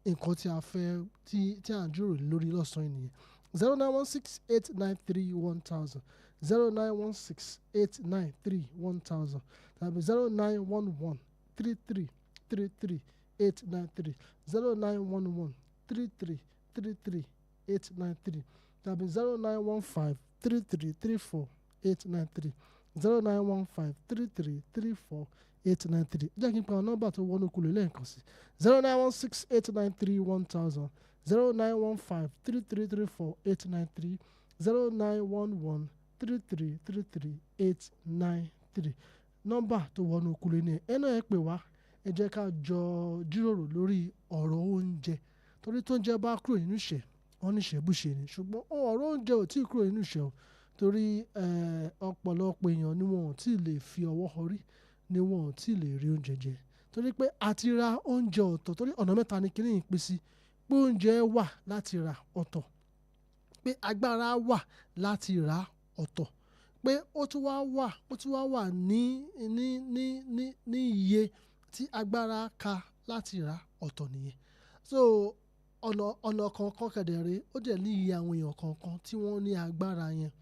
nǹkan tí a fẹ́ tí à ń jùrò lórí lọ́sàn-án ènìyàn 09168931000 09168931000 tàbí 09113333893 09113333893 tàbí 09153334893 09153334893 jẹ́ kí n pa nọ́mbà tó wọnú kulè lẹ́ẹ̀kan sí 09168931000 09153334893 09113333893 nọ́mbà tó wọnú kulè ní ẹ náà ẹ pè wá ẹ jẹ́ ká jọ jíròrò lórí ọ̀rọ̀ oúnjẹ torí tó ń jẹ́ bá kúrò nínú ìṣẹ́ wọn ní ìṣẹ́bùṣe ni ṣùgbọ́n ọ̀rọ̀ oúnjẹ ò tí ì kúrò nínú ìṣẹ́ o torí ọ̀pọ̀lọpọ̀ èèyàn ni wọn ò tí ì lè fi ọwọ́ họrí ni wọn ò tí ì lè rí oúnjẹ jẹ torí pé àti ra oúnjẹ ọ̀tọ̀ torí ọ̀nà mẹ́ta ni kíní yìí pín sí pé oúnjẹ wà láti rà ọ̀tọ̀ pé agbára wà láti rà ọ̀tọ̀ pé ó tún wá wà ní iye tí agbára ka láti rà ọ̀tọ̀ nìyẹn so ọ̀nà kọ̀ọ̀kan kẹ̀dẹ̀rẹ́ ó dẹ̀ ní iye àwọn èèyàn kọ̀ọ̀kan tí wọ́n ní agbára yẹn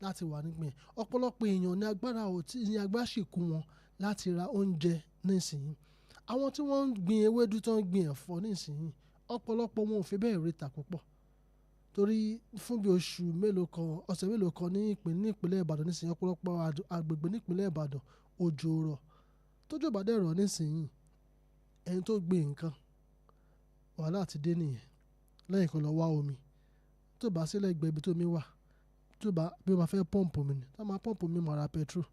láti wà nígbìn ọ̀pọ̀lọpọ̀ èèyàn ní agbára sì kú wọn láti ra oúnjẹ nísìnyí àwọn tí wọ́n ń gbin ewédú tó ń gbin ẹ̀fọ́ nísìnyí ọ̀pọ̀lọpọ̀ wọn ò fi bẹ́ẹ̀ rí ta púpọ̀ torí fún bí ọ̀sẹ̀ mélòó kan ní ìpínlẹ̀ Ìbàdàn nísìnyí ọ̀pọ̀lọpọ̀ agbègbè nípínlẹ̀ Ìbàdàn òjò rọ̀ tójò bá dẹ̀ rọ̀ nísìnyí ẹni tó gbin nǹkan wàhálà ti dé nìyẹn lẹ́yìn kan lọ wá omi tó bá sílẹ̀ gbẹ ibi tó mi wà tó bá bí wọ́n fẹ́ pọ́ǹpù mi ni tó máa pọ́ǹpù mi mọ̀ ra petrol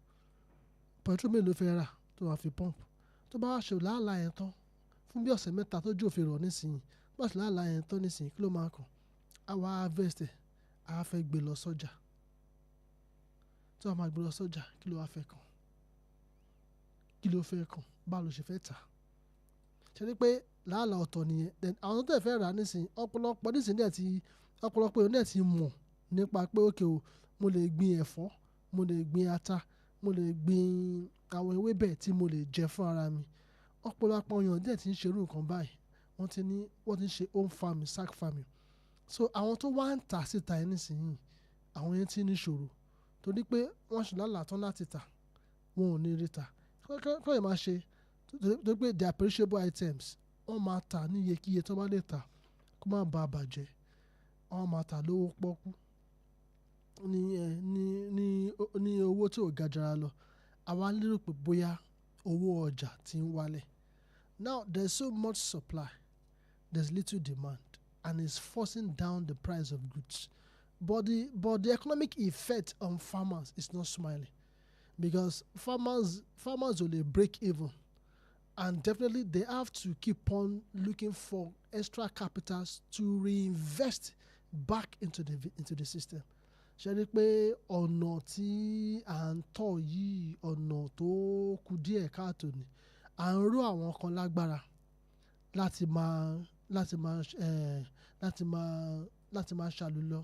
mi ló fẹ́ rà tó máa fi pọ́ǹpù tó bá ṣe làálàá yẹn tán fún bí ọ̀sẹ̀ mẹ́ta tó jò fi rọ̀ nísìnyí bá ṣe làálàá yẹn tán nísìnyí kí ló máa kàn àwa harvest àá fẹ́ gbé lọ sọ́jà tó máa gbé lọ sọ́jà kí ló wá fẹ́ kàn kí ló fẹ́ kàn báwo ló ṣe fẹ́ tà ṣe ni pé làálàá ọ̀tọ̀ nìyẹn then àwọn tó tẹ̀ fẹ́ rà nísìnyí ọ̀pọ̀lọpọ̀ nísìnyí ọ̀pọ̀lọpọ̀ èèyàn náà ti mọ̀ nípa pé ókè o mo lè gbin ẹ̀fọ́ mo lè gbin ata mo lè gbin àwọn ewébẹ̀ tí mo lè jẹ fún ara mi ọ̀pọ̀lọpọ̀ èèyàn dẹ̀ ti ń ṣerú nǹkan báyìí wọ́n ti ń ṣe home farming sack farming so àwọn tó wá ń tà síta yẹn nísìnyí àwọn yẹn ti ní ṣòro torí pé wọ́n ṣe lálàá tán láti tà wọn ò ní rí tà kọ́ ẹ̀ máa ṣe torí pé they are perishable items wọ́n máa tà ní iyekíye tó bá lè tà kó má bàa bàjẹ́ wọ́n máa tà lówó pọ́kú ní owó tí ò ga jara lọ àwa lérò pé bóyá owó ọjà ti ń wálẹ̀ now there is so much supply there is little demand and is forcing down the price of goods. But the economic effect on farmers is not smiling, because farmers will break even, and definitely they have to keep on looking for extra capitals to reinvest back into the system. Ṣé rí pé ọ̀nà tí à ń tọ̀ yìí ọ̀nà tó kù díẹ̀ káàtó ni, à ń ró àwọn kan lágbára láti máa ṣàlùlọ,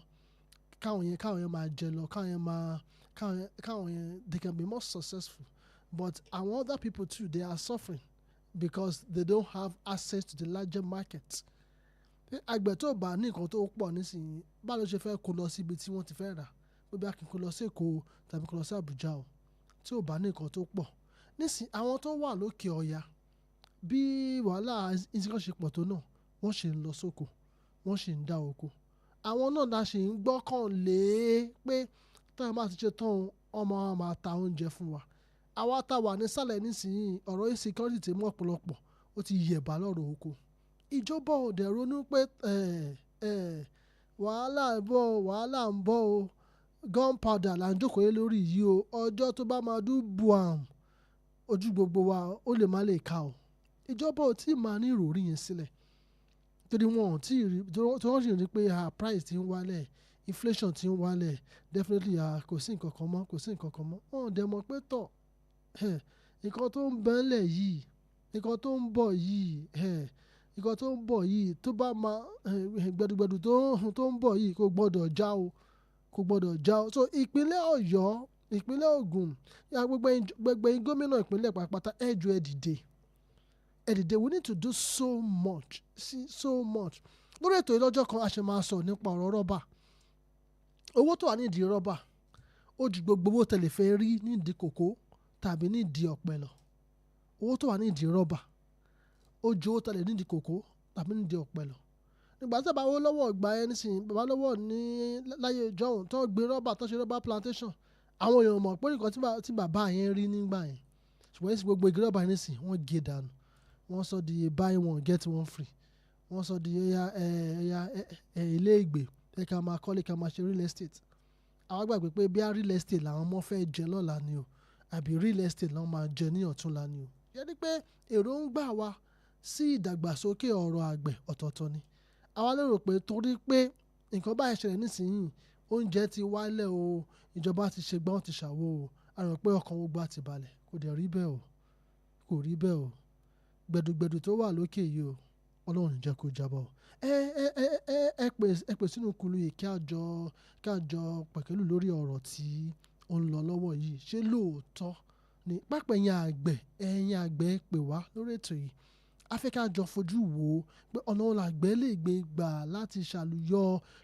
káwọn yẹn máa jẹ lọ, káwọn yẹn they can be more successful, but àwọn other people too, they are suffering because they don't have access to the larger market. Àgbẹ̀ tó bá ní nǹkan tó pọ̀ nísìnyí, báwo ló ṣe fẹ́ kó lọ síbi tí wọ́n ti fẹ́ rà, bí a kì í kó lọ sí Èkó tàbí kó lọ sí Àbújá o, tí ò bá ní nǹkan tó pọ̀. Nísìnyí àwọn tó wà lókè ọya, bí wàhálà ìsìnkàn ṣe pọ̀ tó náà, wọ́n ṣì ń lọ sóko, wọ́n ṣì ń dá oko. Àwọn náà la ṣì ń gbọ́kàn lé pé táwọn bá ti ṣe tán ọmọ wa máa ta oúnjẹ fún wa. Àwa tá wà nísàlẹ̀ nísìnyí, ọ̀rọ̀ insecurity mú ọ̀pọ̀lọpọ̀, ó ti yẹ̀bá lọ́rọ̀ oko. Ìjọba ò dẹ̀ ronú pé wàhálà ń bọ̀ o, gunpowder là ń jókòó lé lórí yìí o, ọjọ́ tó bá máa dún buam, ojú gbogbo wa ó lè má lè ka o. Ìjọba ò tí ì máa ní ìròrí yẹn sílẹ̀, torí wọn ò tí ì rí, tí wọ́n sì rí pé price ti ń wálẹ̀, inflation ti ń wálẹ̀, definitely kò sí nǹkan kan mọ́. Wọ́n ò dẹ̀ mọ̀ pé tọ̀ nǹkan tó ń bẹ́lẹ̀ yìí, nǹkan tó ń bọ̀ yìí tó bá máa gbẹdugbẹdu tó ń bọ̀ yìí kò gbọdọ̀ já o. So ìpínlẹ̀ Ọ̀yọ́, ìpínlẹ̀ Ògùn, gbogbo gómìnà ìpínlẹ̀ pàápàá ẹ jọ̀ọ́ ẹ dìde, we need to do so much. Lórí ètò ìlọ́jọ́ kan a ṣe máa sọ nípa ọ̀rọ̀ rọ́bà. Owó tó wà nídìí rọ́bà ó ju gbogbo owó tẹ́lẹ̀ fẹ́ rí nídìí kòkó tàbí nídìí ọ̀pẹ lọ. Owó tó wà nídìí rọ́bà ó ju owó tẹ́lẹ̀ nídìí kòkó tàbí nídìí ọ̀pẹ lọ. Nígbà tí bàbá lọ́wọ́ ìgbà yẹn nísìnyí, bàbá lọ́wọ́ ní láyé ìjọ́hun tó gbé rọ́bà tó ṣe rọ́bà plantation, àwọn èèyàn mọ̀ pé nǹkan tí bàbá yẹn rí nígbà yẹn. Ṣùgbọ́n nísìnyí gbogbo igi rọ́bà yẹn nísìnyí wọ́n gé dànù, wọ́n sọ di buy one get one free, wọ́n sọ di ilé ìgbé ká máa kọ́lé ká máa ṣe real estate. Àwa gbàgbé pé bí real estate làwọn ọmọ fẹ́ jẹ lọ́la ni o, àbí real estate làwọn máa jẹ ní ọ̀túnla ni o. Yẹ ni pé èròǹgbà wa sí ìdàgbàsókè ọ̀rọ̀ àgbẹ̀ ọ̀tọ̀ọ̀tọ̀ ni. Àwa lérò pé torí pé nǹkan báyìí ṣẹlẹ̀ nísìnyí, oúnjẹ ti wálẹ̀ o, ìjọba ti ṣe gbọ́n ti ṣàwo o, a rò pé ọkàn gbogbo á ti balẹ̀. Kò dẹ̀ rí bẹ́ẹ̀ o. Gbẹdugbẹdu tó wà lókè yìí o, Ọlọ́run jẹ́ kó jábọ́. Ẹ pè sínú kulu yìí kí a jọ pẹ̀kẹ́lù lórí ọ̀rọ̀ tí ó ń lọ lọ́wọ́ yìí. Ṣé lóòótọ́ ni pápá ẹ̀yin àgbẹ̀ pè wá lórí ètò yìí? A fẹ́ ká jọ fojú wo pé ọ̀nà wo làgbẹ̀ lè gbé gbà láti ṣàlùyọ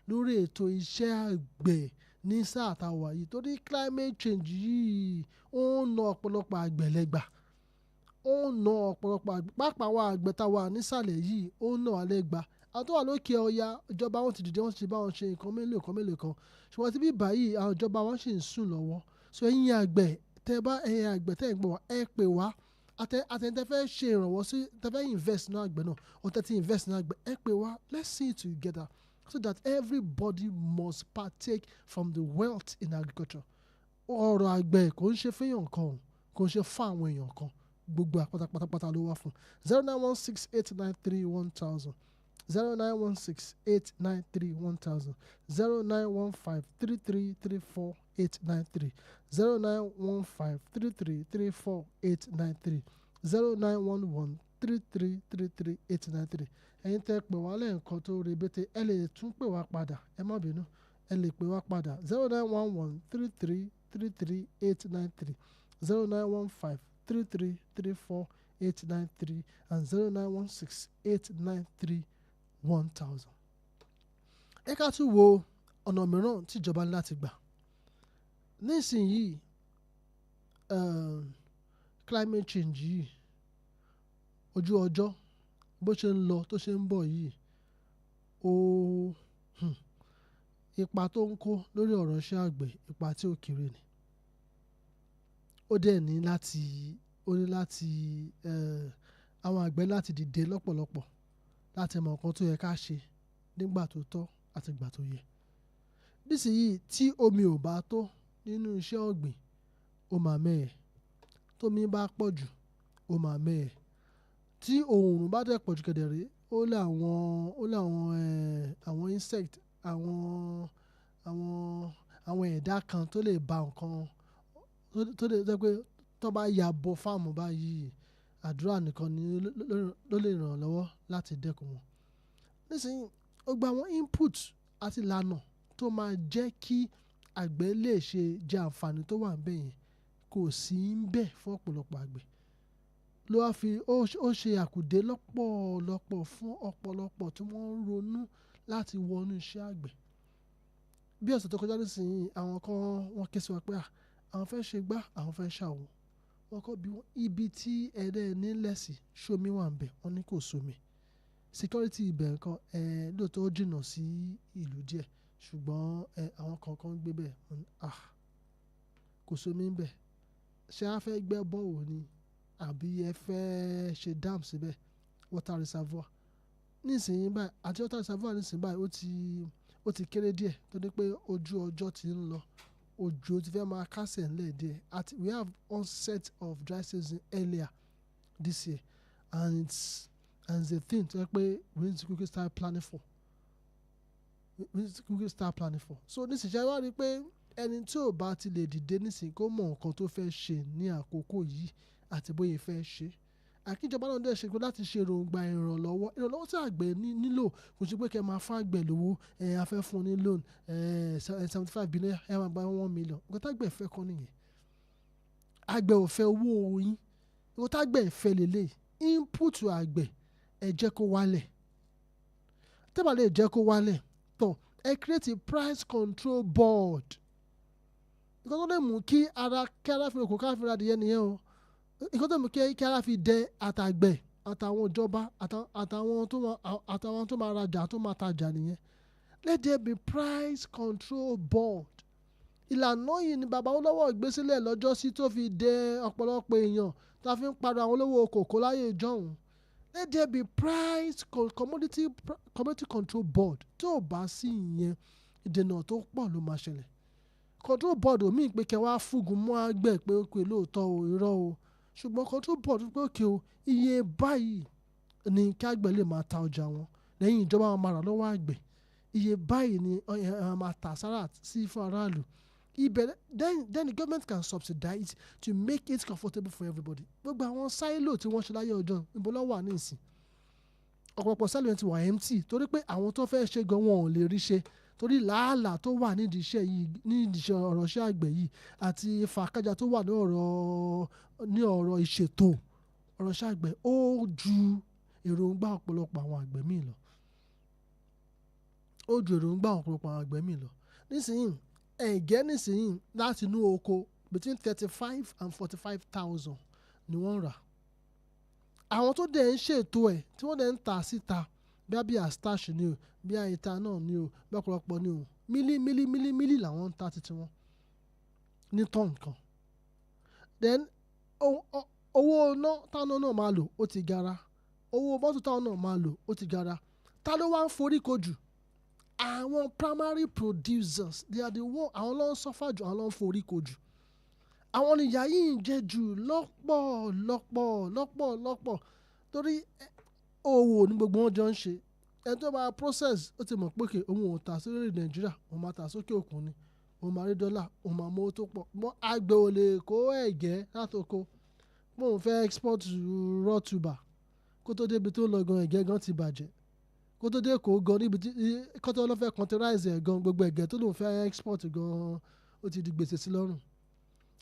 lórí ètò iṣẹ́ àgbẹ̀ ní sáà tá a wà yìí, torí climate change yìí ó ń na ọ̀pọ̀lọpọ̀ àgbẹ̀ lẹ́gbà. Pápá àwọn àgbẹ̀ tá a wà nísàlẹ̀ yìí ó ń nà wá lẹ́gbà. Àwọn tó wà lókè ọya, ìjọba wọn ti dìde, wọ́n ti bá wọn ṣe nǹkan mélòó kan. Ṣùgbọ́n tí bí báyìí àwọn ìjọba wọn sì ń sùn lọ́wọ́. So ẹ̀yin àgbẹ̀ tẹ́ ń gbọ́ wá, ẹ pè wá. Àtẹ̀ntẹ́ fẹ́ ṣe ìrànwọ́ sí, tẹ́ fẹ́ invest nínú àgbẹ̀ náà, or tẹ́ ti invest nínú àgbẹ̀, ẹ pè wá. Let's see it together so that everybody must partake from the wealth in agriculture. Ọ̀rọ̀ àgbẹ̀ kò ń ṣe fẹ́yàn kan, kò ń ṣe fún àwọn èèyàn kan. Gbogbo pátápátá ló wá fún. 09168931000, 09168931000, 09153334893, 09153334893, 09113333893. Ẹ̀yin tẹ́ pè wá lẹ́ẹ̀kan tó rebete, ẹ lè tún pè wá padà, ẹ má bínú, ẹ lè pè wá padà 09113333893, 09153334893 and 09168931000. Ẹ ká tún wo ọ̀nà mìíràn tí ìjọba ní láti gbà. Nísìnyí climate change yìí, ojú ọjọ́ bó ṣe ń lọ tó ṣe ń bọ̀ yìí, ipa tó ń kó lórí ọ̀rọ̀ iṣẹ́ àgbẹ̀, ipa tí ó kéré ni. Ó dẹ̀ ní láti àwọn àgbẹ̀ láti dìde lọ́pọ̀lọpọ̀ láti mọ nǹkan tó yẹ ká ṣe nígbà tó tọ́ àti ìgbà tó yẹ. Nísìnyí tí omi ò bá tó nínú iṣẹ́ ọ̀gbìn ó máa mẹ́hẹ̀, tómi bá pọ̀ jù ó máa mẹ́hẹ̀, tí oòrùn bá dẹ̀ pọ̀ jù kedere ó láwọn insect àwọn ẹ̀dá kan tó lè ba nǹkan tó lè jẹ́ pé tó bá ya bo fáàmù báyìí àdúrà nìkan ni ló lè ràn lọ́wọ́ láti dẹ́kun wọn. Nísìnyí ó gba àwọn input àti ìlànà tó máa jẹ́ kí àgbẹ̀ lè ṣe jẹ àǹfààní tó wà níbẹ̀ yẹn kò sí ń bẹ̀ fún ọ̀pọ̀lọpọ̀ àgbẹ̀. Ló wá fi ó ṣe àkùdé lọ́pọ̀lọpọ̀ fún ọ̀pọ̀lọpọ̀ tí wọ́n ń ronú láti wọnú iṣẹ́ àgbẹ̀. Bí ọ̀sẹ̀ tó kọjá nísìnyí àwọn kan wọ́n ké sí wa pé àwọn fẹ́ ṣe gbá àwọn fẹ́ ṣàwo. Wọ́n kọ́ bí ibi tí ẹ̀rẹ́ nílẹ̀ sí ṣómi wà níbẹ̀ wọ́n ní kò sómi. Security ibẹ̀ nǹkan lóòótọ́ ó jìnnà sí ìlú díẹ̀ ṣùgbọ́n àwọn kankan ń gbé bẹ̀ kò sómi níbẹ̀. Ṣé a fẹ́ gbẹ́ bọ́ọ̀wọ̀ ni àbí ẹ fẹ́ ṣe dam síbẹ̀ water reservoir. Nísìnyí báyìí àti water reservoir nísìnyí báyìí ó ti kéré díẹ̀ torí pé ojú ọjọ́ ti ń lọ. Òjò ti fẹ́ máa kásẹ̀ ńlẹ̀ díẹ̀ we have onset of dry season earlier this year and it's a thing tó yẹ pé we need to quickly start planning for. So nísìnyí ṣe wá rí pé ẹni tí ò bá ti lè dìde nísìnyí kó mọ nǹkan tó fẹ́ ṣe ní àkókò yìí àti bóyá fẹ́ ṣe. Àkíjọba náà dẹ̀ ṣe pé láti ṣe èròǹgbà ìrànlọ́wọ́ tí àgbẹ̀ nílò kò sí pé kẹ́ máa fún àgbẹ̀ lówó a fẹ́ fún ní loan 75 billion ẹ máa gba 1 million. Nǹkan tágbẹ̀ fẹ́ kọ́ nìyẹn. Àgbẹ̀ ò fẹ́ owó yín. Nǹkan tágbẹ̀ fẹ́ lélẹ̀ input àgbẹ̀ ẹ jẹ́ kó wálẹ̀. Tẹ́ bá lè jẹ́ kó wálẹ̀ tán ẹ create a price control board. Nǹkan tó lè mú kí ara fi òkú ká fi ra adìyẹ nìyẹn o. Nǹkan tó mú kí ara fi dẹ àtàgbẹ̀ àtàwọn ìjọba àtàwọn tó máa rajà tó máa tajà nìyẹn. Let there be price control board. Ìlànà yìí ni bàbá olówó ìgbésílẹ̀ lọ́jọ́ sí tó fi dẹ ọ̀pọ̀lọpọ̀ èèyàn tá a fi ń padà àwọn olówó kòkó láyé ìjọ́hun. Let there be price commodity control board. Tó o bá sí ìyẹn ìdènà tó pọ̀ ló máa ṣẹlẹ̀. Control board ò mí pé kẹ́ wá fúgun mọ́ àgbẹ̀ pé ó pè lóòótọ́ o irọ́ o ṣùgbọ́n control board pé òkè o iye báyìí ni kí àgbẹ̀ lè máa ta ọjà wọn lẹ́yìn ìjọba máa rà lọ́wọ́ àgbẹ̀ iye báyìí ni máa tà sára sí fún aráàlú. Then the government can subsidize to make it comfortable for everybody. Gbogbo àwọn sáìlò tí wọ́n ṣe láyé ọjọ́ ìbò ló wà nísìn. Ọ̀pọ̀lọpọ̀ sáìlò yẹn ti wà empty torí pé àwọn tó fẹ́ ṣe gan wọn ò lè rí ṣe torí làálàá tó wà nídìí iṣẹ́ ọ̀rọ̀ iṣẹ́ àgbẹ̀ yìí àti fàákájà tó wà ní ọ̀rọ̀ ìṣètò ọ̀rọ̀ iṣẹ́ àgbẹ̀ ó ju èròǹgbà ọ̀pọ̀lọpọ̀ àwọn àgbẹ̀ míì lọ. Nísìnyí nísìnyí láti inú oko between 35 and 45,000 ni wọ́n rà. Àwọn tó dẹ̀ ń ṣètò ẹ̀ tí wọ́n dẹ̀ ń tà síta bí astash ni o bí àìta náà ni o bí ọ̀pọ̀lọpọ̀ ni o mílí làwọn ń ta títí wọn ní tọ́n kan. Then owó iná táwọn náà máa lò ó ti gara owó mọ́tò táwọn náà máa lò ó ti gara. Ta ló wá ń forí kojú? Àwọn primary producers they are the one àwọn ló ń suffer jù àwọn ló ń forí kojú. Àwọn nìyà yìí ń jẹ jù lọ́pọ̀ torí owó ní gbogbo wọn jọ ń ṣe. Ẹni tó bá process ó ti mọ̀ pé kí òun ò tà sí orílẹ̀ Nàìjíríà òun máa tà sókè òkun ni òun máa rí dọ́là òun máa mówó tó pọ̀. Mọ́ àgbẹ̀ ò lè kó ẹ̀gẹ́ látoko pé òun fẹ́ export raw tuber kó tó débi tó ń lọ gan ẹ̀gẹ́ gan ti bàjẹ́ kó tó dé kó gan níbi tí kó tó lọ́ fẹ́ containerize ẹ̀ gan gbogbo ẹ̀gẹ́ tó lòun fẹ́ export gan ó ti di gbèsè sí lọ́rùn.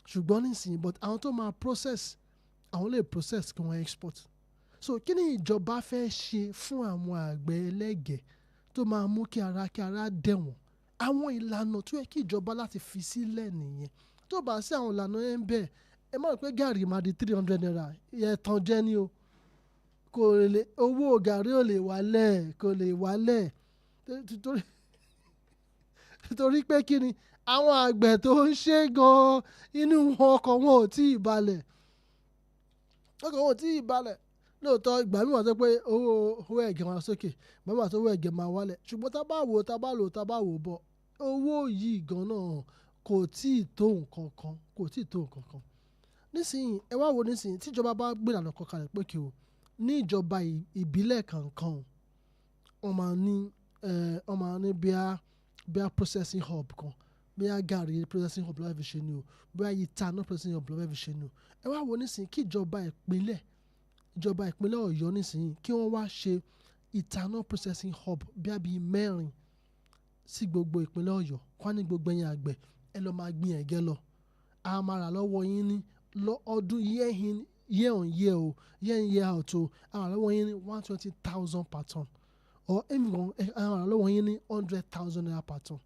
Ṣùgbọ́n nísìnyí but àwọn tó máa process àwọn lè process kí wọ́n export. So kí ni ìjọba fẹ́ ṣe fún àwọn àgbẹ̀ ẹlẹ́gẹ̀ẹ́ tó máa mú kí ara dẹ̀ wọ́n? Àwọn ìlànà tó yẹ kí ìjọba láti fi sílẹ̀ nìyẹn. Tó bá sí àwọn ìlànà yẹn bẹ́ẹ̀ ẹ má rò pé gàrí máa di 300 naira ẹ̀tàn jẹ́ ni o. Owó gàrí ò lè wálẹ̀ torí pé kí ni àwọn àgbẹ̀ tó ń ṣe gan inú ọkàn wọn ò tí ì balẹ̀ lóòótọ́ ìgbà mi wà tó pé owó ẹ̀gẹ́ máa sókè ìgbà mi wà tó owó ẹ̀gẹ́ máa wálẹ̀ ṣùgbọ́n tá bá wò bọ̀ owó yìí gan-an kò tí ì tó nǹkan kan nísìnyí ẹ wá wo nísìnyí tíjọba bá gbé ìlànà kan kalẹ̀ pé kí o ní ìjọba ìbílẹ̀ kankan wọ́n máa ní bíá processing hub kan bíá gàrí processing hub lọ́wọ́ fi ṣe ni o bíá ìtaná processing hub lọ́wọ́ fi ṣe ni o ẹ wá wo nísìnyí kí ìjọba ìpínlẹ̀ Ọ̀yọ́ nísìnyí kí wọ́n wá ṣe ìtaná processing hub bíi 4 sí gbogbo ìpínlẹ̀ Ọ̀yọ́ kọ́ ní gbogbo ẹ̀yin àgbẹ̀ ẹ lọ máa gbin ẹ̀gẹ́ lọ a máa rà lọ́wọ́ yín ní ọdún year on year o year in year out o a rà lọ́wọ́ yín ní 120,000 per ton or even a rà lọ́wọ́ yín ní 100,000 naira per ton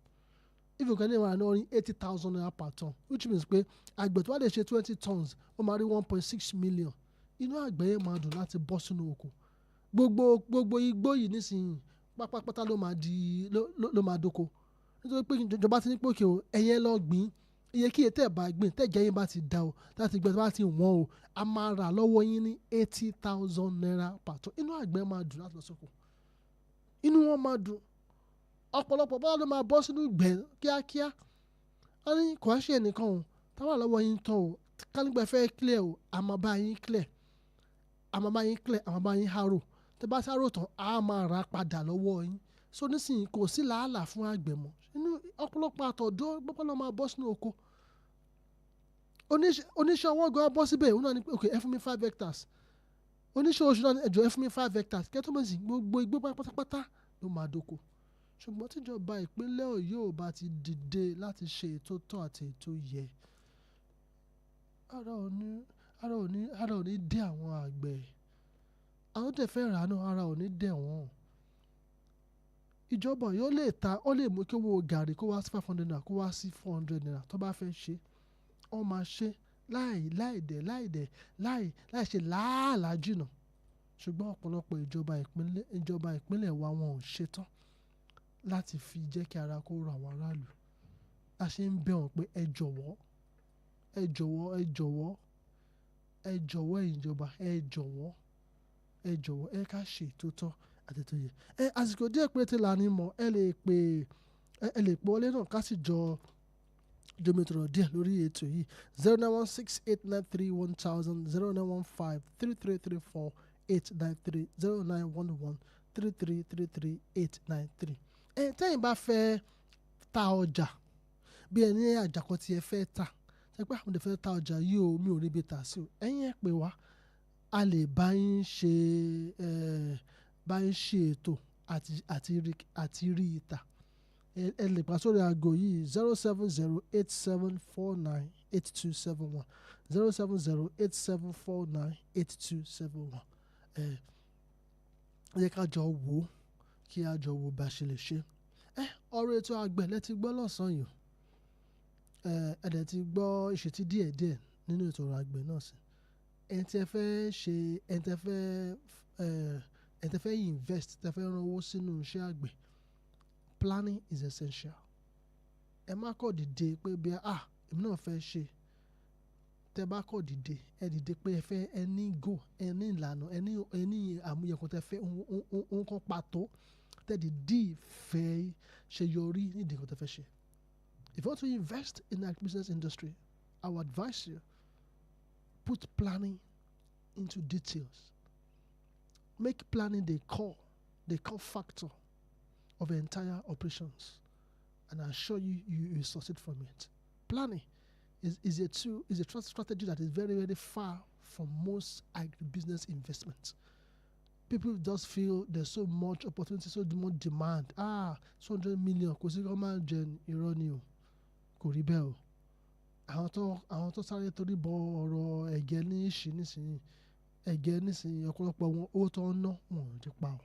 if you can rà lọ́wọ́ yín 80,000 naira per ton which means pé àgbẹ̀ tó wá lè ṣe 20 tons ó máa rí 1.6 million inú àgbẹ̀ yẹn máa dùn láti bọ́ sínú oko gbogbo igbó yìí nísìnyí pátápátá ló máa dóko nítorí pé ìjọba ti ní pé òkè o ẹ̀yẹ lọ gbìn iye kíyè tẹ́ ẹ̀ bá gbìn tẹ́jẹ́ yín bá ti dà o láti gbẹ́ tó bá ti wọ́n o a máa rà lọ́wọ́ yín ní 80,000 naira per ton inú àgbẹ̀ máa dùn láti lọ sóko inú wọn máa dùn ọ̀pọ̀lọpọ̀ bọ́lá ló máa bọ́ sínú ìgbẹ́ kíákíá wọ́n ní kò á ṣe ẹnìkan o táwọn lọ́wọ́ yín tán o kálígbà fẹ́ clear o a máa bá yín clear a máa bá yín harò tẹ́ bá sáró tán a máa rà padà lọ́wọ́ yín so nísìnyí kò sí làálàá fún àgbẹ̀ mọ́ inú ọ̀pọ̀lọpọ̀ àtọ̀dọ́ gbọ́dọ̀ lọ́ máa bọ́ sínú oko oníṣẹ́ ọwọ́ gan bọ́ síbẹ̀ òun náà ní pé ok ẹ fún mi 5 hectares oníṣẹ́ oṣù náà ẹjọ́ ẹ fún mi 5 hectares kẹ́tọ́ mọ̀ sí gbogbo igbó pátápátá ló máa dóko ṣùgbọ́n tíjọba ìpínlẹ̀ Ọ̀yọ́ ò bá ti dìde láti ṣe ètò tọ́ àti ètò yẹ ara ò ní dé àwọn àgbẹ̀ àwọn tẹ̀ fẹ́ rà náà ara ò ní dẹ̀ wọ́n ìjọba yóò lè ta ó lè mú kí owó gàrí kó wá sí 500 naira kó wá sí 400 naira tó bá fẹ́ ṣe wọ́n máa ṣe láì ṣe làálàá jìnnà ṣùgbọ́n ọ̀pọ̀lọpọ̀ ìjọba ìpínlẹ̀ wa wọn ò ṣetán láti fi jẹ́ kí ara kó rọ àwọn aráàlú a ṣe ń bẹ̀ wọ́n pé ẹ jọ̀wọ́ ìjọba ẹ ká ṣe tó tọ́ àti tó yẹ àsìkò díẹ̀ péréte là ní mọ̀ ẹ lè pè wọlé náà ká sì jọ jomitoro díẹ̀ lórí ètò yìí 09168931000 09153334893 09113333893 tẹ́yìn bá fẹ́ ta ọjà bí ẹni àjàkọ́ tí ẹ fẹ́ ta ṣe pé àwọn fẹ́ ta ọjà yìí o mi ò ríbi tà sí o ẹ̀yin ẹ pè wá a lè bá yín ṣe ètò àti rí ìta ẹ lè pa sórí aago yìí 07087498271 07087498271 ẹ ká jọ wò ó kí a jọ wò bá ṣe lè ṣe ọ̀rọ̀ ètò àgbẹ̀ lẹ ti gbọ́ lọ́sàn-án yìí ẹ̀dẹ̀ ti gbọ́ ìṣètí díẹ̀díẹ̀ nínú ètò ọ̀rọ̀ àgbẹ̀ náà sí ẹni tí ẹ fẹ́ ṣe ẹni tí ẹ fẹ́ invest tí ẹ fẹ́ rán owó sínú iṣẹ́ àgbẹ̀ planning is essential ẹ má kọ̀ dìde pé bí èmi náà fẹ́ ṣe tẹ bá kọ̀ dìde ẹ dìde pé ẹ fẹ́ ẹ ní go ẹ ní ìlànà ẹ ní àmúyẹ̀kọ́ tẹ fẹ́ ohun kan pàtó tẹ dìde fẹ́ ṣe yọrí nídìí kan tẹ fẹ́ ṣe. If you want to invest in the business industry, I would advise you put planning into details. Make planning the core factor of the entire operations, and I assure you, you will succeed from it. Planning is a strategy that is very, very far from most agribusiness investments. People just feel there's so much opportunity, so much demand. 200 million, kò sí command gen irọ́ ni o, kò rí bẹ́ẹ̀ o. Àwọn tó sáré torí bọ ọ̀rọ̀ ẹ̀gẹ́ nísìnyí ọ̀pọ̀lọpọ̀ wọn owó tó ń ná wọn ò ti pa o.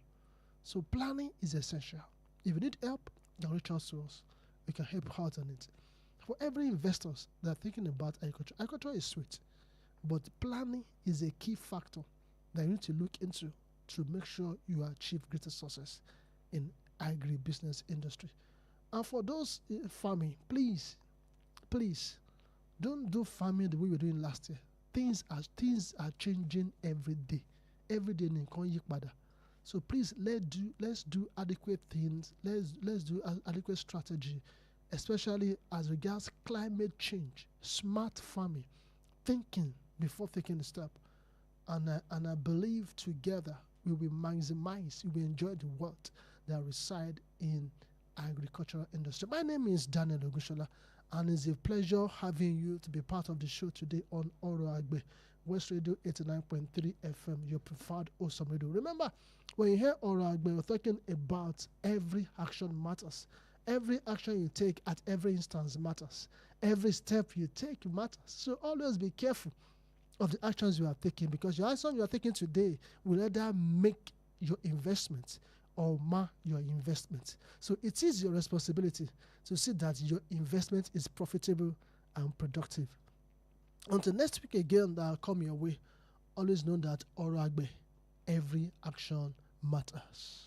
So planning is essential. If you need help, you can reach out to us. We can help you out on it. For every investors that are thinking about agriculture is sweet, but planning is a key factor that you need to look into to make sure you achieve greater success in agribusiness industry. And for those farming, please, don't do farming the way we were doing last year. Things are changing every day. every day nìkan yí padà. So please let's do adequate things. Let's do adequate strategy, especially as regards climate change, smart farming, thinking before taking the step. And I believe together we will maximize, we will enjoy the wealth that reside in agricultural industry. My name is Daniel Ogunsola, and it's a pleasure having you to be part of the show today on ORO AGBE, West Radio 89.3 FM, your preferred awesome radio. Remember, when you hear ORO AGBE, we're talking about every action matters. Every action you take at every instance matters. Every step you take matters. So always be careful of the actions you are taking, because your action you are taking today will either make your investment or mar your investment. So it is your responsibility to see that your investment is profitable and productive. Until next week again that I'll come your way, always know that ORO AGBE, every action matters.